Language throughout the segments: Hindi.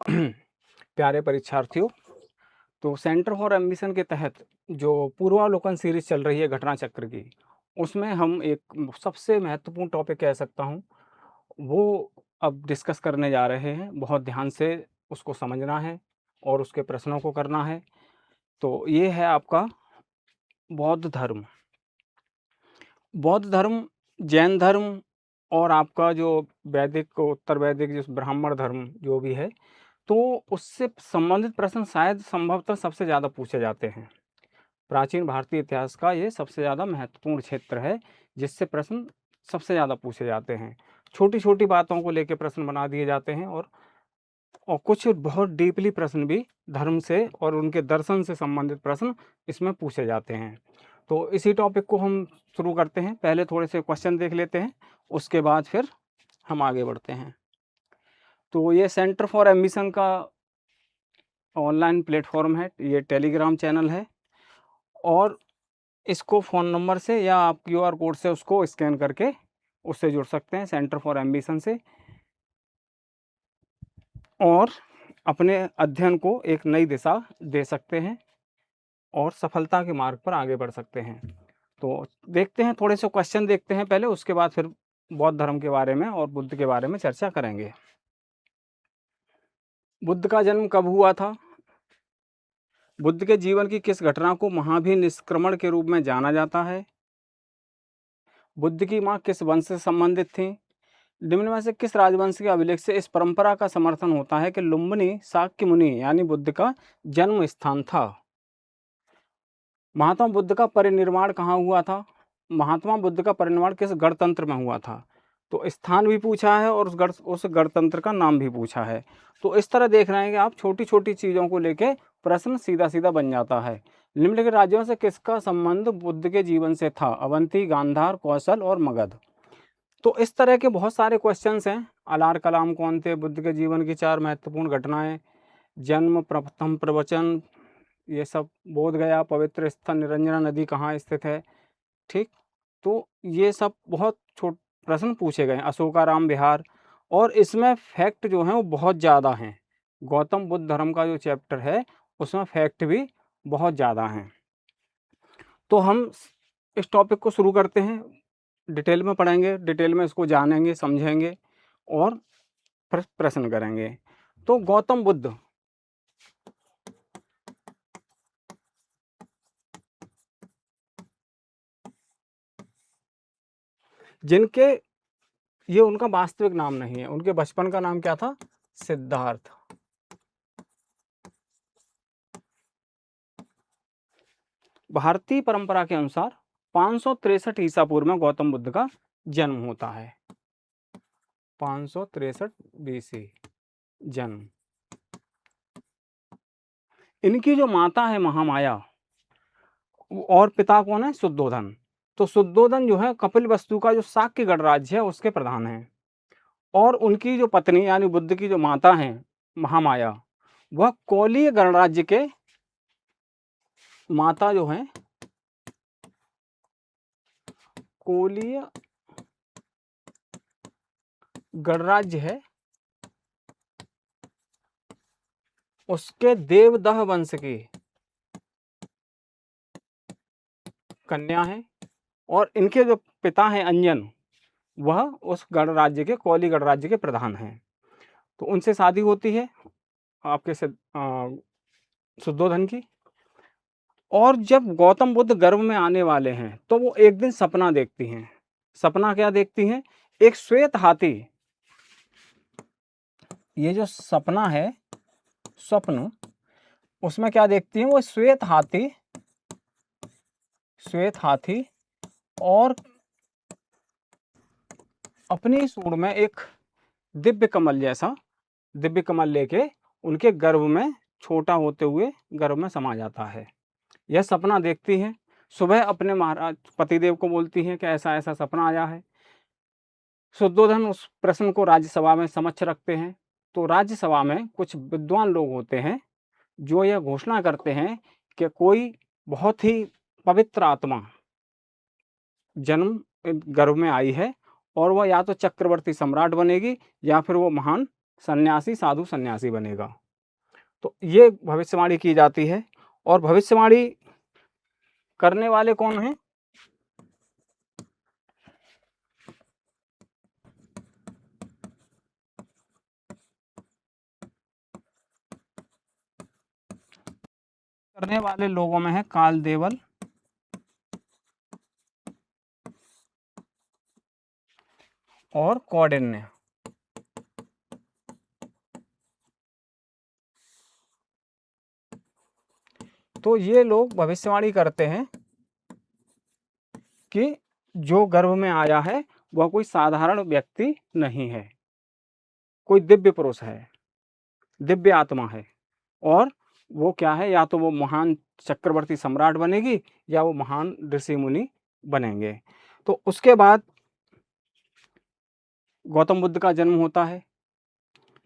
प्यारे परीक्षार्थियों, तो सेंटर फॉर एम्बिशन के तहत जो पूर्वावलोकन सीरीज चल रही है घटना चक्र की, उसमें हम एक सबसे महत्वपूर्ण टॉपिक कह सकता हूँ, वो अब डिस्कस करने जा रहे हैं। बहुत ध्यान से उसको समझना है और उसके प्रश्नों को करना है। तो ये है आपका बौद्ध धर्म। बौद्ध धर्म, जैन धर्म और आपका जो वैदिक, उत्तर वैदिक, जिस ब्राह्मण धर्म जो भी है, तो उससे संबंधित प्रश्न शायद संभवतः सबसे ज़्यादा पूछे जाते हैं। प्राचीन भारतीय इतिहास का ये सबसे ज़्यादा महत्वपूर्ण क्षेत्र है, जिससे प्रश्न सबसे ज़्यादा पूछे जाते हैं। छोटी-छोटी बातों को लेके प्रश्न बना दिए जाते हैं और कुछ बहुत डीपली प्रश्न भी धर्म से और उनके दर्शन से संबंधित प्रश्न इसमें पूछे जाते हैं। तो इसी टॉपिक को हम शुरू करते हैं। पहले थोड़े से क्वेश्चन देख लेते हैं, उसके बाद फिर हम आगे बढ़ते हैं। तो ये सेंटर फॉर एम्बिशन का ऑनलाइन प्लेटफॉर्म है, ये टेलीग्राम चैनल है और इसको फ़ोन नंबर से या आप क्यूआर कोड से उसको स्कैन करके उससे जुड़ सकते हैं, सेंटर फॉर एम्बिशन से, और अपने अध्ययन को एक नई दिशा दे सकते हैं और सफलता के मार्ग पर आगे बढ़ सकते हैं। तो देखते हैं, थोड़े से क्वेश्चन देखते हैं पहले, उसके बाद फिर बौद्ध धर्म के बारे में और बुद्ध के बारे में चर्चा करेंगे। बुद्ध का जन्म कब हुआ था? बुद्ध के जीवन की किस घटना को महाभिनिष्क्रमण के रूप में जाना जाता है? बुद्ध की माँ किस वंश से संबंधित थीं? निम्न में से किस राजवंश के अभिलेख से इस परंपरा का समर्थन होता है कि लुम्बिनी शाक्य मुनि यानी बुद्ध का जन्म स्थान था? महात्मा बुद्ध का परिनिर्वाण कहाँ हुआ था? महात्मा बुद्ध का परिनिर्वाण किस गणतंत्र में हुआ था? तो स्थान भी पूछा है और उस गणतंत्र का नाम भी पूछा है। तो इस तरह देख रहे हैं कि आप छोटी-छोटी चीज़ों को लेके प्रश्न सीधा-सीधा बन जाता है। निम्नलिखित राज्यों से किसका संबंध बुद्ध के जीवन से था? अवंती, गांधार, कौशल और मगध। तो इस तरह के बहुत सारे क्वेश्चंस हैं। अलार कलाम कौन थे? बुद्ध के जीवन की 4 महत्वपूर्ण घटनाएँ, जन्म, प्रथम प्रवचन, ये सब, बोध गया, पवित्र स्थल, निरंजना नदी कहाँ स्थित है, ठीक? तो ये सब बहुत छोट प्रश्न पूछे गए हैं। अशोकाराम विहार, और इसमें फैक्ट जो हैं वो बहुत ज़्यादा हैं। गौतम बुद्ध धर्म का जो चैप्टर है, उसमें फैक्ट भी बहुत ज़्यादा हैं। तो हम इस टॉपिक को शुरू करते हैं, डिटेल में पढ़ेंगे, डिटेल में इसको जानेंगे, समझेंगे और प्रश्न करेंगे। तो गौतम बुद्ध, जिनके, ये उनका वास्तविक नाम नहीं है, उनके बचपन का नाम क्या था? सिद्धार्थ। भारतीय परंपरा के अनुसार 563 ईसा पूर्व में गौतम बुद्ध का जन्म होता है। 563 बीसी जन्म। इनकी जो माता है महामाया और पिता कौन है? शुद्धोधन। तो शुद्धोधन जो है कपिलवस्तु का जो शाक्य गणराज्य है उसके प्रधान हैं, और उनकी जो पत्नी यानी बुद्ध की जो माता हैं महामाया, वह कोलीय गणराज्य के माता जो हैं, कोलीय गणराज्य है उसके देवदह वंश की कन्या है, और इनके जो पिता हैं अंजन, वह उस गणराज्य के, कोली गणराज्य के प्रधान हैं। तो उनसे शादी होती है आपके शुद्धोधन की। और जब गौतम बुद्ध गर्भ में आने वाले हैं तो वो एक दिन सपना देखती हैं। सपना क्या देखती हैं? एक श्वेत हाथी, ये जो सपना है, स्वप्न, उसमें क्या देखती हैं? वो श्वेत हाथी, श्वेत हाथी, और अपनी सूंड में एक दिव्य कमल जैसा, दिव्य कमल लेके उनके गर्भ में छोटा होते हुए गर्भ में समा जाता है। यह सपना देखती हैं। सुबह अपने महाराज पतिदेव को बोलती हैं कि ऐसा ऐसा सपना आया है। शुद्धोधन उस प्रश्न को राज्यसभा में समक्ष रखते हैं। तो राज्यसभा में कुछ विद्वान लोग होते हैं जो यह घोषणा करते हैं कि कोई बहुत ही पवित्र आत्मा जन्म गर्भ में आई है, और वह या तो चक्रवर्ती सम्राट बनेगी या फिर वो महान सन्यासी साधु सन्यासी बनेगा। तो ये भविष्यवाणी की जाती है। और भविष्यवाणी करने वाले कौन हैं? करने वाले लोगों में है काल देवल और कौंडिन्य। तो ये लोग भविष्यवाणी करते हैं कि जो गर्भ में आया है वह कोई साधारण व्यक्ति नहीं है, कोई दिव्य पुरुष है, दिव्य आत्मा है। और वो क्या है, या तो वो महान चक्रवर्ती सम्राट बनेगी या वो महान ऋषि मुनि बनेंगे। तो उसके बाद गौतम बुद्ध का जन्म होता है।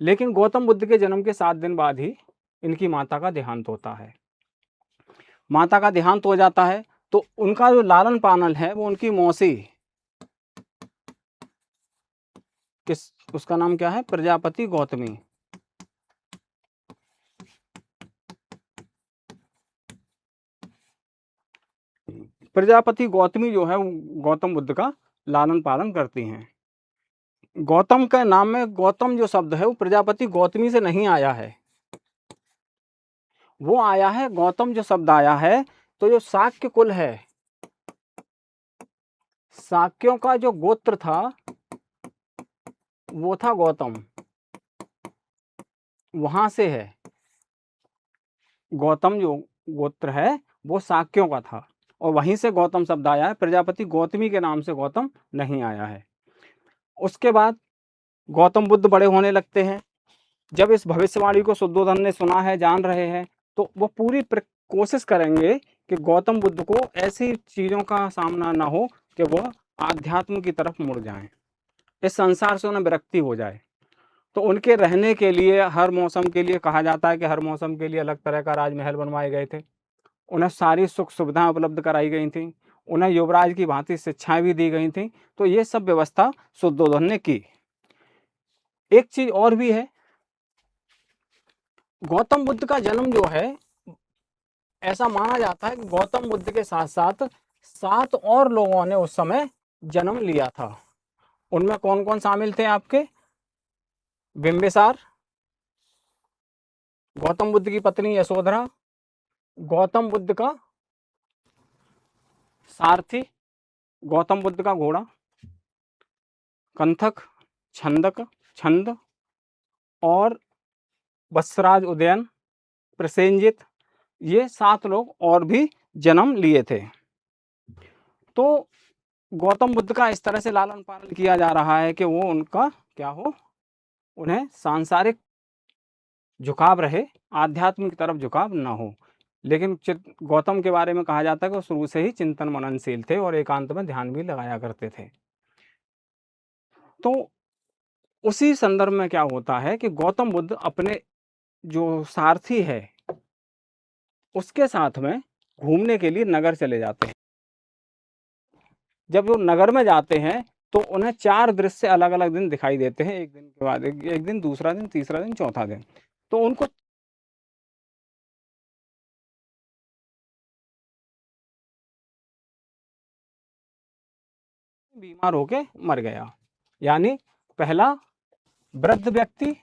लेकिन गौतम बुद्ध के जन्म के 7 दिन बाद ही इनकी माता का देहांत होता है। माता का देहांत हो जाता है तो उनका जो लालन पालन है वो उनकी मौसी, किस उसका नाम क्या है, प्रजापति गौतमी। प्रजापति गौतमी जो है वो गौतम बुद्ध का लालन पालन करती हैं। गौतम के नाम में गौतम जो शब्द है वो प्रजापति गौतमी से नहीं आया है, वो आया है, गौतम जो शब्द आया है तो जो शाक्य कुल है, शाक्यों का जो गोत्र था वो था गौतम, वहां से है। गौतम जो गोत्र है वो शाक्यों का था और वहीं से गौतम शब्द आया है, प्रजापति गौतमी के नाम से गौतम नहीं आया है। उसके बाद गौतम बुद्ध बड़े होने लगते हैं। जब इस भविष्यवाणी को शुद्धोधन ने सुना है, जान रहे हैं, तो वो पूरी कोशिश करेंगे कि गौतम बुद्ध को ऐसी चीज़ों का सामना ना हो कि वह आध्यात्म की तरफ मुड़ जाएं, इस संसार से उन्हें विरक्ति हो जाए। तो उनके रहने के लिए हर मौसम के लिए, कहा जाता है कि हर मौसम के लिए अलग तरह का राजमहल बनवाए गए थे, उन्हें सारी सुख सुविधाएं उपलब्ध कराई गई थी, उन्हें युवराज की भांति शिक्षाएं भी दी गई थी। तो ये सब व्यवस्था शुद्धोधन ने की। एक चीज और भी है, गौतम बुद्ध का जन्म जो है, ऐसा माना जाता है कि गौतम बुद्ध के साथ साथ 7 और लोगों ने उस समय जन्म लिया था। उनमें कौन कौन शामिल थे आपके? बिंबिसार, गौतम बुद्ध की पत्नी यशोधरा, गौतम बुद्ध का सारथी, गौतम बुद्ध का घोड़ा, कंथक, छंदक छंद, और बसराज उदयन, प्रसेनजित, ये 7 लोग और भी जन्म लिए थे। तो गौतम बुद्ध का इस तरह से लालन पालन किया जा रहा है कि वो उनका क्या हो, उन्हें सांसारिक झुकाव रहे, आध्यात्म की तरफ झुकाव ना हो। लेकिन गौतम के बारे में कहा जाता है कि वो शुरू से ही चिंतन मननशील थे और एकांत में ध्यान भी लगाया करते थे। तो उसी संदर्भ में क्या होता है कि गौतम बुद्ध अपने जो सारथी है उसके साथ में घूमने के लिए नगर चले जाते हैं। जब वो नगर में जाते हैं तो उन्हें 4 दृश्य अलग अलग दिन दिखाई देते हैं, एक दिन के बाद एक दिन, दूसरा दिन, तीसरा दिन, चौथा दिन। तो उनको बीमार होके मर गया। यानी पहला, वृद्ध व्यक्ति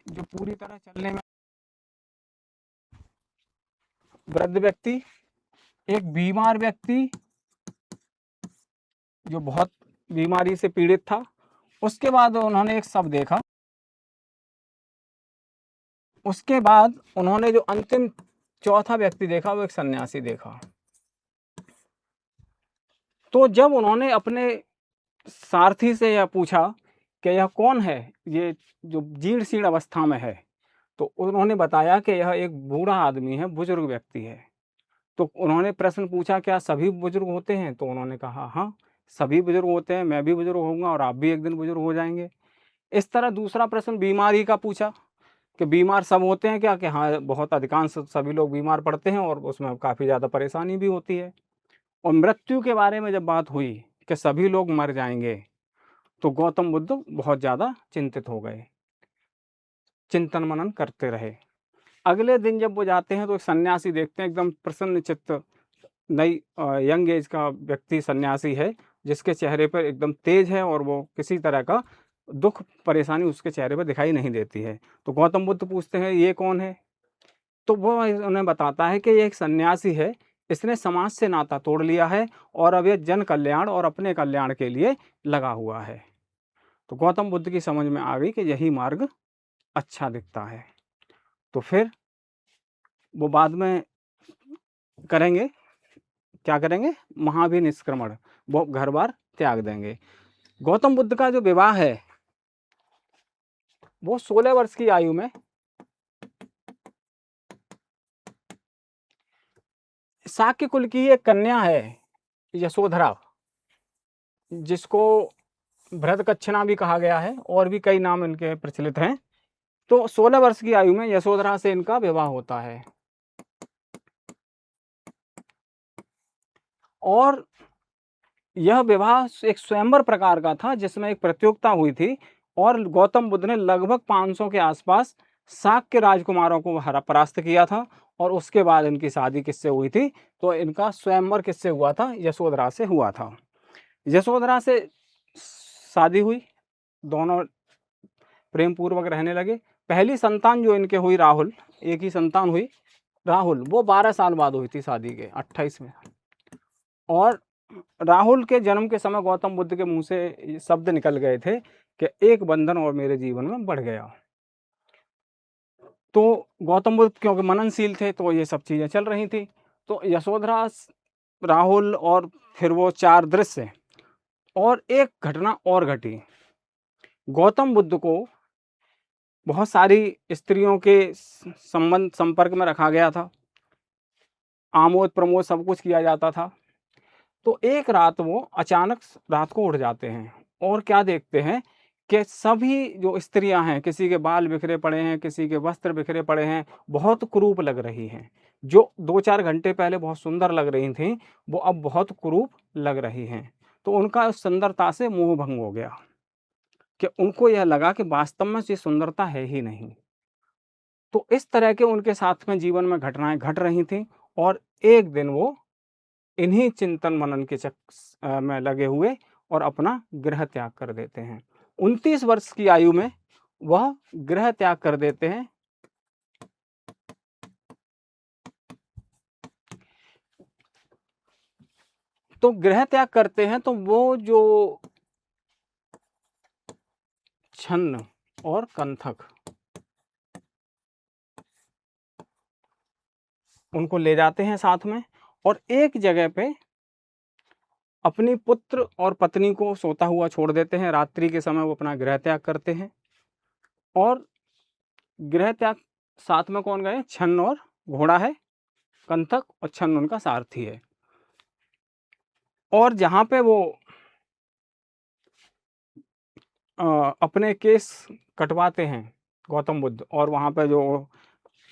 जो पूरी तरह चलने में, वृद्ध व्यक्ति, एक बीमार व्यक्ति जो बहुत बीमारी से पीड़ित था। उसके बाद उन्होंने एक शव देखा। उसके बाद उन्होंने जो अंतिम चौथा व्यक्ति देखा वो एक सन्यासी देखा। तो जब उन्होंने अपने सारथी से यह पूछा कि यह कौन है, ये जो जीर्ण शीर्ण अवस्था में है, तो उन्होंने बताया कि यह एक बूढ़ा आदमी है, बुजुर्ग व्यक्ति है। तो उन्होंने प्रश्न पूछा, क्या सभी बुजुर्ग होते हैं? तो उन्होंने कहा, हाँ सभी बुजुर्ग होते हैं, मैं भी बुजुर्ग होऊंगा और आप भी एक दिन बुजुर्ग हो जाएंगे। इस तरह दूसरा प्रश्न बीमारी का पूछा कि बीमार सब होते हैं क्या? कि हाँ, बहुत अधिकांश सभी लोग बीमार पड़ते हैं और उसमें काफ़ी ज़्यादा परेशानी भी होती है। और मृत्यु के बारे में जब बात हुई कि सभी लोग मर जाएंगे, तो गौतम बुद्ध बहुत ज़्यादा चिंतित हो गए, चिंतन मनन करते रहे। अगले दिन जब वो जाते हैं तो एक सन्यासी देखते हैं, एकदम प्रसन्नचित्त नई यंग एज का व्यक्ति सन्यासी है, जिसके चेहरे पर एकदम तेज है और वो किसी तरह का दुख परेशानी उसके चेहरे पर दिखाई नहीं देती है। तो गौतम बुद्ध पूछते हैं ये कौन है? तो वो उन्हें बताता है कि ये एक सन्यासी है, इसने समाज से नाता तोड़ लिया है और अब ये जन कल्याण और अपने कल्याण के लिए लगा हुआ है। तो गौतम बुद्ध की समझ में आ गई कि यही मार्ग अच्छा दिखता है। तो फिर वो बाद में करेंगे, क्या करेंगे? महाभिनिष्क्रमण, वो घर-बार त्याग देंगे। गौतम बुद्ध का जो विवाह है, वो 16 वर्ष की आयु में शाक्य कुल की एक कन्या है, यशोधरा, जिसको भरतकच्छना भी कहा गया है और भी कई नाम इनके प्रचलित हैं। तो 16 वर्ष की आयु में यशोधरा से इनका विवाह होता है। और यह विवाह एक स्वयंवर प्रकार का था, जिसमें एक प्रतियोगिता हुई थी और गौतम बुद्ध ने लगभग 500 के आसपास शाक्य राजकुमारों को परास्त किया था। और उसके बाद इनकी शादी किससे हुई थी? तो इनका स्वयंवर किससे हुआ था? यशोधरा से हुआ था। यशोधरा से शादी हुई, दोनों प्रेम पूर्वक रहने लगे। पहली संतान जो इनके हुई राहुल, एक ही संतान हुई राहुल, वो 12 साल बाद हुई थी शादी के, 28 में। और राहुल के जन्म के समय गौतम बुद्ध के मुंह से ये शब्द निकल गए थे कि एक बंधन और मेरे जीवन में बढ़ गया। तो गौतम बुद्ध क्योंकि मननशील थे तो ये सब चीजें चल रही थी। तो यशोधरा, राहुल और फिर वो 4 दृश्य, और एक घटना और घटी। गौतम बुद्ध को बहुत सारी स्त्रियों के संबंध संपर्क में रखा गया था, आमोद प्रमोद सब कुछ किया जाता था। तो एक रात वो अचानक रात को उठ जाते हैं और क्या देखते हैं कि सभी जो स्त्रियां हैं, किसी के बाल बिखरे पड़े हैं, किसी के वस्त्र बिखरे पड़े हैं, बहुत कुरूप लग रही हैं। जो 2-4 घंटे पहले बहुत सुंदर लग रही थीं, वो अब बहुत कुरूप लग रही हैं। तो उनका उस सुंदरता से मोह भंग हो गया कि उनको यह लगा कि वास्तव में ये सुंदरता है ही नहीं। तो इस तरह के उनके साथ में जीवन में घटनाएं घट रही थीं। और एक दिन वो इन्हीं चिंतन मनन के में लगे हुए और अपना गृह त्याग कर देते हैं। 29 वर्ष की आयु में वह गृह त्याग कर देते हैं। तो गृह त्याग करते हैं तो वो जो छन्न और कंथक, उनको ले जाते हैं साथ में और एक जगह पे अपनी पुत्र और पत्नी को सोता हुआ छोड़ देते हैं। रात्रि के समय वो अपना गृह त्याग करते हैं। और गृह त्याग साथ में कौन गए? छन्न और घोड़ा है, कंथक और छन्न उनका सारथी है। और जहाँ पे वो अपने केस कटवाते हैं गौतम बुद्ध, और वहाँ पे जो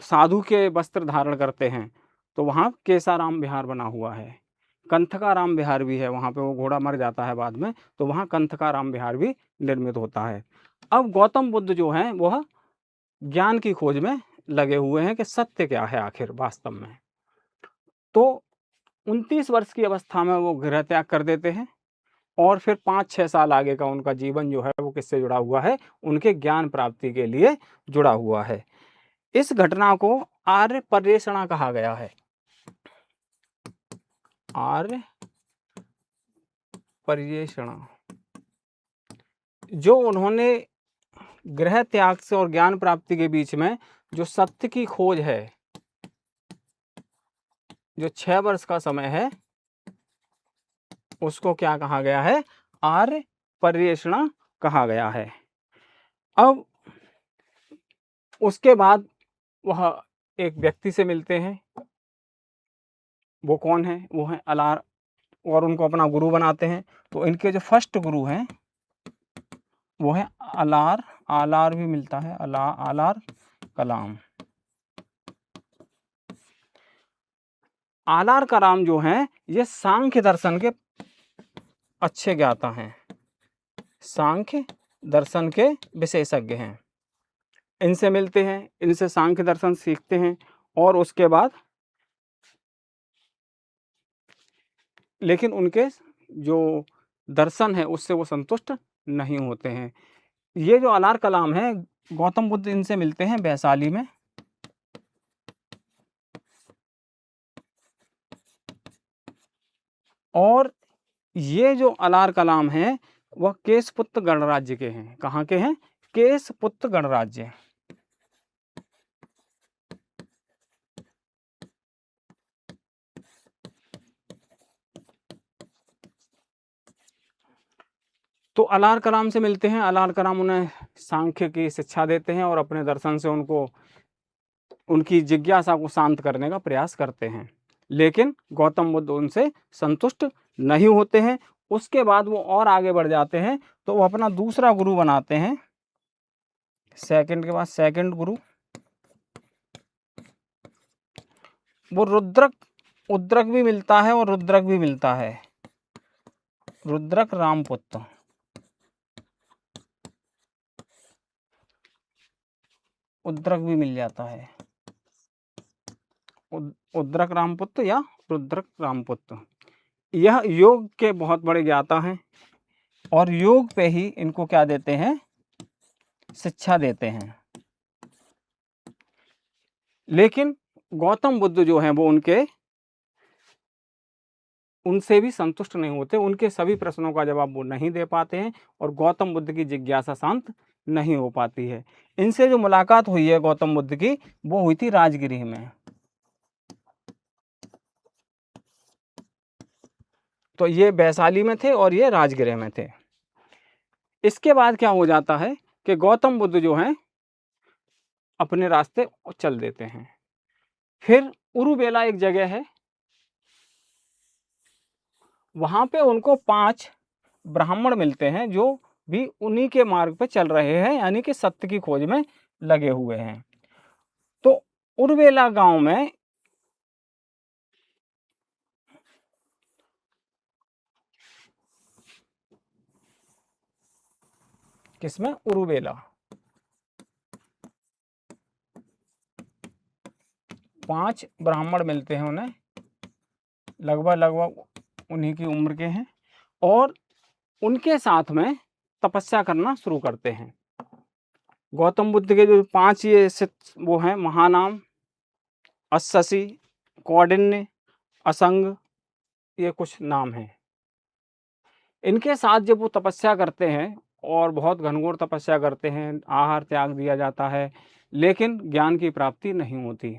साधु के वस्त्र धारण करते हैं, तो वहाँ केसाराम विहार बना हुआ है। कंथकाराम विहार भी है, वहाँ पे वो घोड़ा मर जाता है बाद में, तो वहाँ कंथकाराम विहार भी निर्मित होता है। अब गौतम बुद्ध जो हैं वह ज्ञान की खोज में लगे हुए हैं कि सत्य क्या है आखिर वास्तव में। तो 29 वर्ष की अवस्था में वो गृह त्याग कर देते हैं और फिर 5-6 साल आगे का उनका जीवन जो है वो किससे जुड़ा हुआ है? उनके ज्ञान प्राप्ति के लिए जुड़ा हुआ है। इस घटना को आर्य पर्यवेक्षणा कहा गया है। आर्य पर्यवेक्षणा, जो उन्होंने गृह त्याग से और ज्ञान प्राप्ति के बीच में जो सत्य की खोज है, जो 6 वर्ष का समय है, उसको क्या कहा गया है? आर्य पर्यवेक्षणा कहा गया है। अब उसके बाद वह एक व्यक्ति से मिलते हैं। वो कौन है? वो है अलार, और उनको अपना गुरु बनाते हैं। तो इनके जो फर्स्ट गुरु हैं वो है अलार, आलार भी मिलता है, आलार कलाम। आलार कलाम जो हैं ये सांख्य दर्शन के अच्छे ज्ञाता हैं। सांख्य दर्शन के विशेषज्ञ हैं। इनसे मिलते हैं, इनसे सांख्य दर्शन सीखते हैं और उसके बाद लेकिन उनके जो दर्शन है उससे वो संतुष्ट नहीं होते हैं। ये जो अलार कलाम है, गौतम बुद्ध इनसे मिलते हैं वैशाली में। और ये जो अलार कलाम है वह केशपुत्र गणराज्य के हैं। कहाँ के हैं? केशपुत्र गणराज्य। तो अलार कलाम से मिलते हैं। अलार कलाम उन्हें सांख्य की शिक्षा देते हैं और अपने दर्शन से उनको उनकी जिज्ञासा को शांत करने का प्रयास करते हैं। लेकिन गौतम बुद्ध उनसे संतुष्ट नहीं होते हैं। उसके बाद वो और आगे बढ़ जाते हैं, तो वो अपना दूसरा गुरु बनाते हैं। सेकंड के बाद सेकंड गुरु वो रुद्रक, उद्रक भी मिलता है और रुद्रक भी मिलता है। रुद्रक रामपुत्र, उद्रक भी मिल जाता है। उद्रक रामपुत्र या रुद्रक रामपुत्र, यह योग के बहुत बड़े ज्ञाता हैं और योग पे ही इनको क्या देते हैं? शिक्षा देते हैं। लेकिन गौतम बुद्ध जो हैं वो उनसे भी संतुष्ट नहीं होते। उनके सभी प्रश्नों का जवाब वो नहीं दे पाते हैं और गौतम बुद्ध की जिज्ञासा शांत नहीं हो पाती है। इनसे जो मुलाकात हुई है गौतम बुद्ध की, वो हुई थी राजगृह में। तो ये वैशाली में थे और ये राजगृह में थे। इसके बाद क्या हो जाता है कि गौतम बुद्ध जो हैं अपने रास्ते चल देते हैं। फिर उरुबेला एक जगह है, वहां पे उनको 5 ब्राह्मण मिलते हैं जो भी उन्हीं के मार्ग पे चल रहे हैं, यानी कि सत्य की खोज में लगे हुए हैं। तो उरुबेला गांव में किसमें? उरुबेला। 5 ब्राह्मण मिलते हैं उन्हें, लगभग उन्हीं की उम्र के हैं और उनके साथ में तपस्या करना शुरू करते हैं। गौतम बुद्ध के जो 5 ये वो हैं, महानाम, अस्ससी, कौंडिन्य, असंग, ये कुछ नाम हैं। इनके साथ जब वो तपस्या करते हैं और बहुत घनघोर तपस्या करते हैं, आहार त्याग दिया जाता है, लेकिन ज्ञान की प्राप्ति नहीं होती।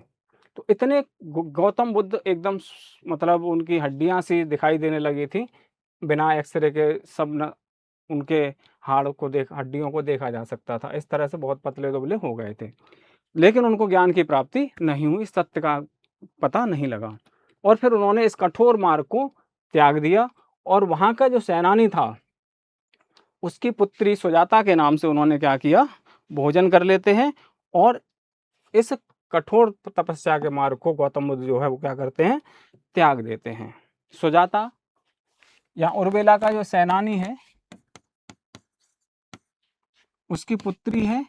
तो इतने गौतम बुद्ध एकदम मतलब उनकी हड्डियां सी दिखाई देने लगी थी, बिना एक्सरे के सब न, उनके हाड़ को हड्डियों को देखा जा सकता था। इस तरह से बहुत पतले दुबले हो गए थे, लेकिन उनको ज्ञान की प्राप्ति नहीं हुई, सत्य का पता नहीं लगा। और फिर उन्होंने इस कठोर मार्ग को त्याग दिया और वहां का जो सेनानी था उसकी पुत्री सुजाता के नाम से उन्होंने क्या किया? भोजन कर लेते हैं और इस कठोर तपस्या के मार्ग को गौतम बुद्ध जो है वो क्या करते हैं? त्याग देते हैं। सुजाता या उर्वेला का जो सेनानी है उसकी पुत्री है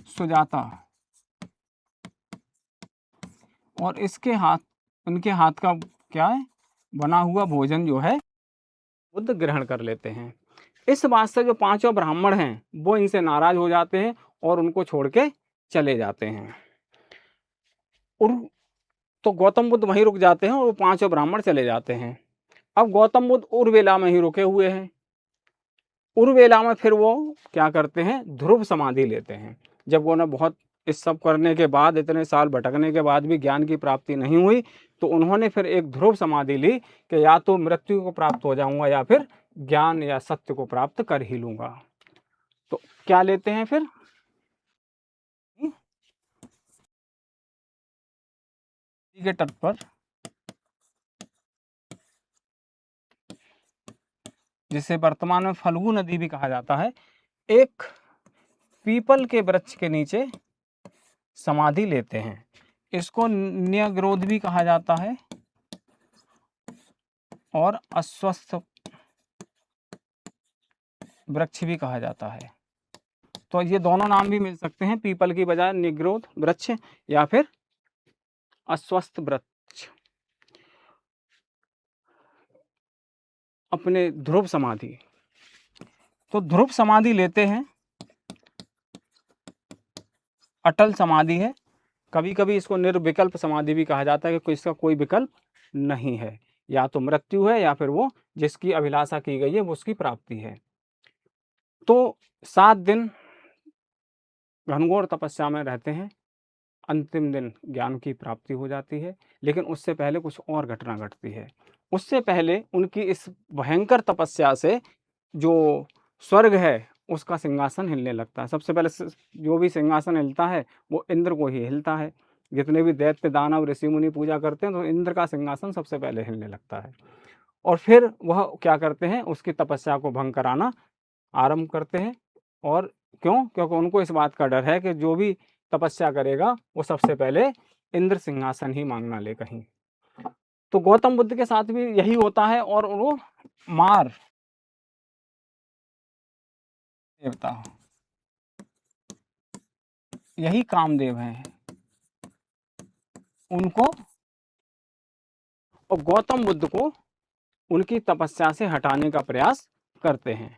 सुजाता और उनके हाथ का क्या है? बना हुआ भोजन जो है बुद्ध ग्रहण कर लेते हैं। इस बात से जो 5 ब्राह्मण हैं वो इनसे नाराज हो जाते हैं और उनको छोड़ के चले जाते हैं। और तो गौतम बुद्ध वहीं रुक जाते हैं और वो 5 ब्राह्मण चले जाते हैं। अब गौतम बुद्ध उर्वेला में ही रुके हुए हैं। उर्वेला में फिर वो क्या करते हैं? ध्रुव समाधि लेते हैं। जब वो बहुत इस सब करने के बाद, इतने साल भटकने के बाद भी ज्ञान की प्राप्ति नहीं हुई, तो उन्होंने फिर एक ध्रुव समाधि ली कि या तो मृत्यु को प्राप्त हो जाऊंगा या फिर ज्ञान या सत्य को प्राप्त कर ही लूंगा। तो क्या लेते हैं फिर? के तट पर जिसे वर्तमान में फल्गु नदी भी कहा जाता है, एक पीपल के वृक्ष के नीचे समाधि लेते हैं। इसको न्यग्रोध भी कहा जाता है और अस्वस्थ वृक्ष भी कहा जाता है। तो ये दोनों नाम भी मिल सकते हैं, पीपल की बजाय निग्रोध वृक्ष या फिर अस्वस्थ वृक्ष। अपने ध्रुव समाधि, तो ध्रुव समाधि लेते हैं, अटल समाधि है। कभी कभी इसको निर्विकल्प समाधि भी कहा जाता है कि इसका कोई विकल्प नहीं है, या तो मृत्यु है या फिर वो जिसकी अभिलाषा की गई है वो उसकी प्राप्ति है। तो 7 दिन घनघोर तपस्या में रहते हैं, अंतिम दिन ज्ञान की प्राप्ति हो जाती है। लेकिन उससे पहले कुछ और घटना घटती है। उससे पहले उनकी इस भयंकर तपस्या से जो स्वर्ग है उसका सिंहासन हिलने लगता है। सबसे पहले जो भी सिंहासन हिलता है वो इंद्र को ही हिलता है। जितने भी दैत्य दानव ऋषि मुनि पूजा करते हैं तो इंद्र का सिंहासन सबसे पहले हिलने लगता है। और फिर वह क्या करते हैं, उसकी तपस्या को भंग कराना आरंभ करते हैं। और क्यों? क्योंकि उनको इस बात का डर है कि जो भी तपस्या करेगा वो सबसे पहले इंद्र सिंहासन ही मांगना ले कहीं। तो गौतम बुद्ध के साथ भी यही होता है। और वो मार देवता, यही कामदेव हैं, उनको और गौतम बुद्ध को उनकी तपस्या से हटाने का प्रयास करते हैं।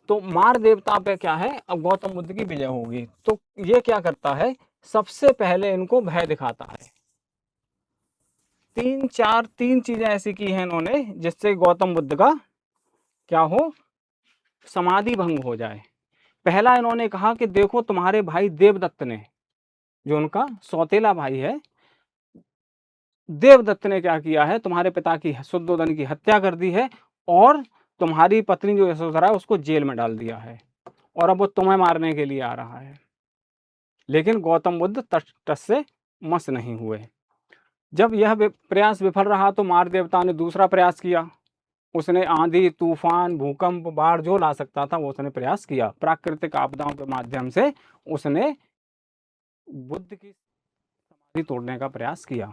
तो मार देवता पे क्या है, अब गौतम बुद्ध की विजय होगी। तो ये क्या करता है, सबसे पहले इनको भय दिखाता है। तीन चीजें ऐसी की हैं इन्होंने जिससे गौतम बुद्ध का क्या हो, समाधि भंग हो जाए। पहला इन्होंने कहा कि देखो तुम्हारे भाई देवदत्त ने, जो उनका सौतेला भाई है, देवदत्त ने क्या किया है, तुम्हारे पिता की शुद्धोधन की हत्या कर दी है और तुम्हारी पत्नी जो यशोधरा है उसको जेल में डाल दिया है, और अब वो तुम्हें मारने के लिए आ रहा है। लेकिन गौतम बुद्ध तट से मस नहीं हुए। जब यह प्रयास विफल रहा तो मार देवता ने दूसरा प्रयास किया। उसने आंधी तूफान भूकंप बाढ़ जो ला सकता था वो उसने प्रयास किया। प्राकृतिक आपदाओं के माध्यम से उसने बुद्ध की समाधि तोड़ने का प्रयास किया।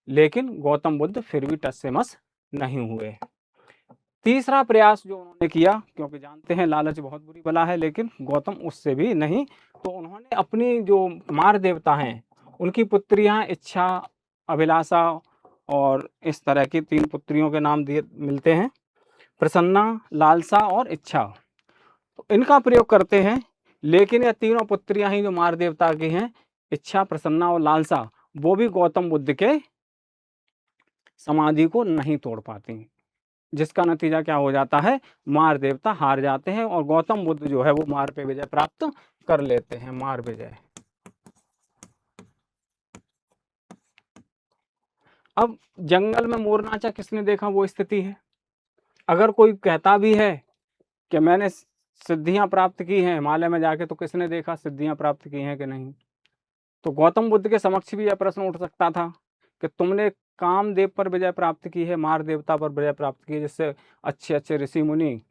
लेकिन गौतम बुद्ध फिर भी टस से मस नहीं हुए। तीसरा प्रयास जो उन्होंने किया, क्योंकि जानते हैं लालच बहुत बुरी बला है, लेकिन गौतम उससे भी नहीं, तो उन्होंने अपनी जो मार देवता हैं उनकी पुत्रियां इच्छा, अभिलाषा और इस तरह की 3 पुत्रियों के नाम दिए मिलते हैं, प्रसन्ना, लालसा और इच्छा। तो इनका प्रयोग करते हैं। लेकिन ये तीनों पुत्रियां ही जो मार देवता की हैं, इच्छा, प्रसन्ना और लालसा, वो भी गौतम बुद्ध के समाधि को नहीं तोड़ पाती। जिसका नतीजा क्या हो जाता है, मार देवता हार जाते हैं और गौतम बुद्ध जो है वो मार पे विजय प्राप्त कर लेते हैं, मार विजय। अब जंगल में मोर नाचा किसने देखा, वो स्थिति है। अगर कोई कहता भी है कि मैंने सिद्धियां प्राप्त की हैं हिमालय में जाके, तो किसने देखा सिद्धियां प्राप्त की हैं कि नहीं। तो गौतम बुद्ध के समक्ष भी यह प्रश्न उठ सकता था कि तुमने कामदेव पर विजय प्राप्त की है, मार देवता पर विजय प्राप्त की है, जिससे अच्छे अच्छे ऋषि मुनि,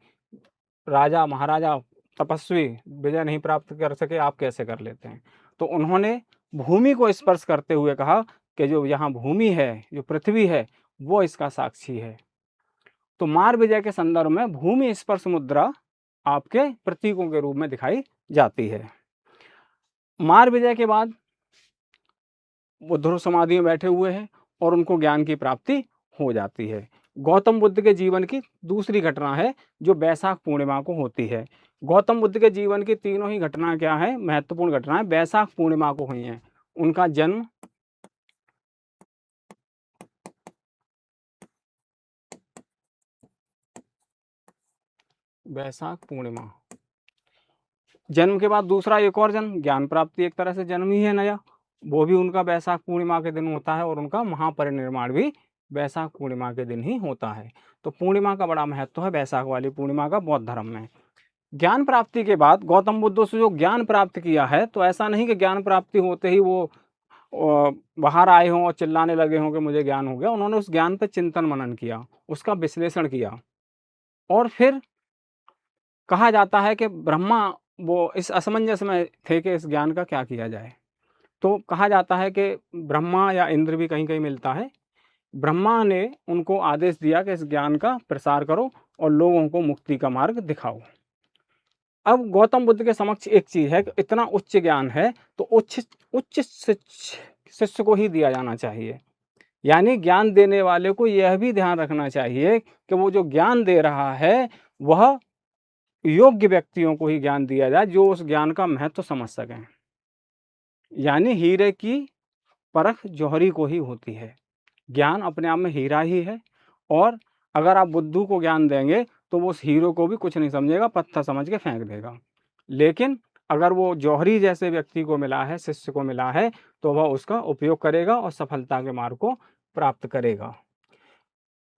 राजा महाराजा, तपस्वी विजय नहीं प्राप्त कर सके, आप कैसे कर लेते हैं। तो उन्होंने भूमि को स्पर्श करते हुए कहा कि जो यहाँ भूमि है, जो पृथ्वी है, वो इसका साक्षी है। तो मार विजय के संदर्भ में भूमि स्पर्श मुद्रा आपके प्रतीकों के रूप में दिखाई जाती है। मार विजय के बाद वो ध्रुव समाधि में बैठे हुए हैं और उनको ज्ञान की प्राप्ति हो जाती है। गौतम बुद्ध के जीवन की दूसरी घटना है जो बैसाख पूर्णिमा को होती है। गौतम बुद्ध के जीवन की तीनों ही घटना क्या है, महत्वपूर्ण घटनाएं बैसाख पूर्णिमा को हुई हैं। उनका जन्म, बैसाख पूर्णिमा, जन्म के बाद दूसरा एक और जन्म, ज्ञान प्राप्ति, एक तरह से जन्म ही है नया, वो भी उनका बैसाख पूर्णिमा के दिन होता है। और उनका महापरिनिर्वाण भी बैसाख पूर्णिमा के दिन ही होता है। तो पूर्णिमा का बड़ा महत्व है बैसाख वाली पूर्णिमा का बौद्ध धर्म में। ज्ञान प्राप्ति के बाद गौतम बुद्ध से जो ज्ञान प्राप्त किया है, तो ऐसा नहीं कि ज्ञान प्राप्ति होते ही वो बाहर आए हों और चिल्लाने लगे हों कि मुझे ज्ञान हो गया। उन्होंने उस ज्ञान पर चिंतन मनन किया, उसका विश्लेषण किया, और फिर कहा जाता है कि ब्रह्मा वो इस असमंजस में थे कि इस ज्ञान का क्या किया जाए। तो कहा जाता है कि ब्रह्मा या इंद्र भी कहीं कहीं मिलता है, ब्रह्मा ने उनको आदेश दिया कि इस ज्ञान का प्रसार करो और लोगों को मुक्ति का मार्ग दिखाओ। अब गौतम बुद्ध के समक्ष एक चीज़ है कि इतना उच्च ज्ञान है तो उच्च उच्च शिष्य को ही दिया जाना चाहिए। यानी ज्ञान देने वाले को यह भी ध्यान रखना चाहिए कि वो जो ज्ञान दे रहा है वह योग्य व्यक्तियों को ही ज्ञान दिया जाए जो उस ज्ञान का महत्व समझ सकें। यानी हीरे की परख जौहरी को ही होती है। ज्ञान अपने आप में हीरा ही है और अगर आप बुद्धू को ज्ञान देंगे तो वो उस हीरो को भी कुछ नहीं समझेगा, पत्थर समझ के फेंक देगा। लेकिन अगर वो जौहरी जैसे व्यक्ति को मिला है, शिष्य को मिला है, तो वह उसका उपयोग करेगा और सफलता के मार्ग को प्राप्त करेगा।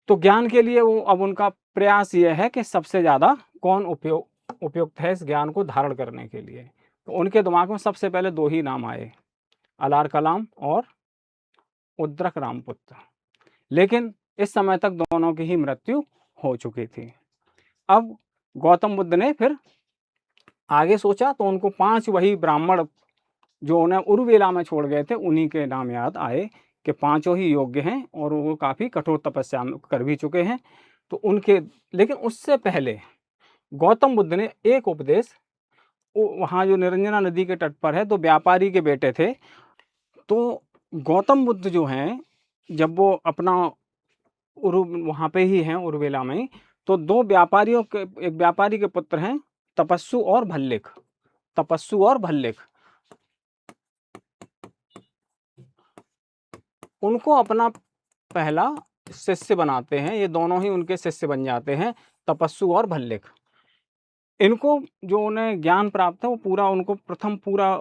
तो ज्ञान के लिए वो अब उनका प्रयास ये है कि सबसे ज़्यादा कौन उपयुक्त है इस ज्ञान को धारण करने के लिए। तो उनके दिमाग में सबसे पहले 2 ही नाम आए, अलार कलाम और उद्रक रामपुत्र। लेकिन इस समय तक दोनों की ही मृत्यु हो चुकी थी। अब गौतम बुद्ध ने फिर आगे सोचा तो उनको 5 वही ब्राह्मण जो उन्हें उरुवेला में छोड़ गए थे, उन्हीं के नाम याद आए कि पाँचों ही योग्य हैं और वो काफ़ी कठोर तपस्या कर भी चुके हैं। तो उनके लेकिन उससे पहले गौतम बुद्ध ने एक उपदेश वहाँ जो निरंजना नदी के तट पर है, तो व्यापारी के बेटे थे। तो गौतम बुद्ध जो हैं, जब वो अपना वहाँ पे ही हैं उरुवेला में, तो 2 व्यापारियों के एक व्यापारी के पुत्र हैं तपस्सु और भल्लिक। तपस्सु और भल्लिक उनको अपना पहला शिष्य बनाते हैं। ये दोनों ही उनके शिष्य बन जाते हैं, तपस्सु और भल्लिक। इनको जो उन्हें ज्ञान प्राप्त है वो पूरा उनको प्रथम पूरा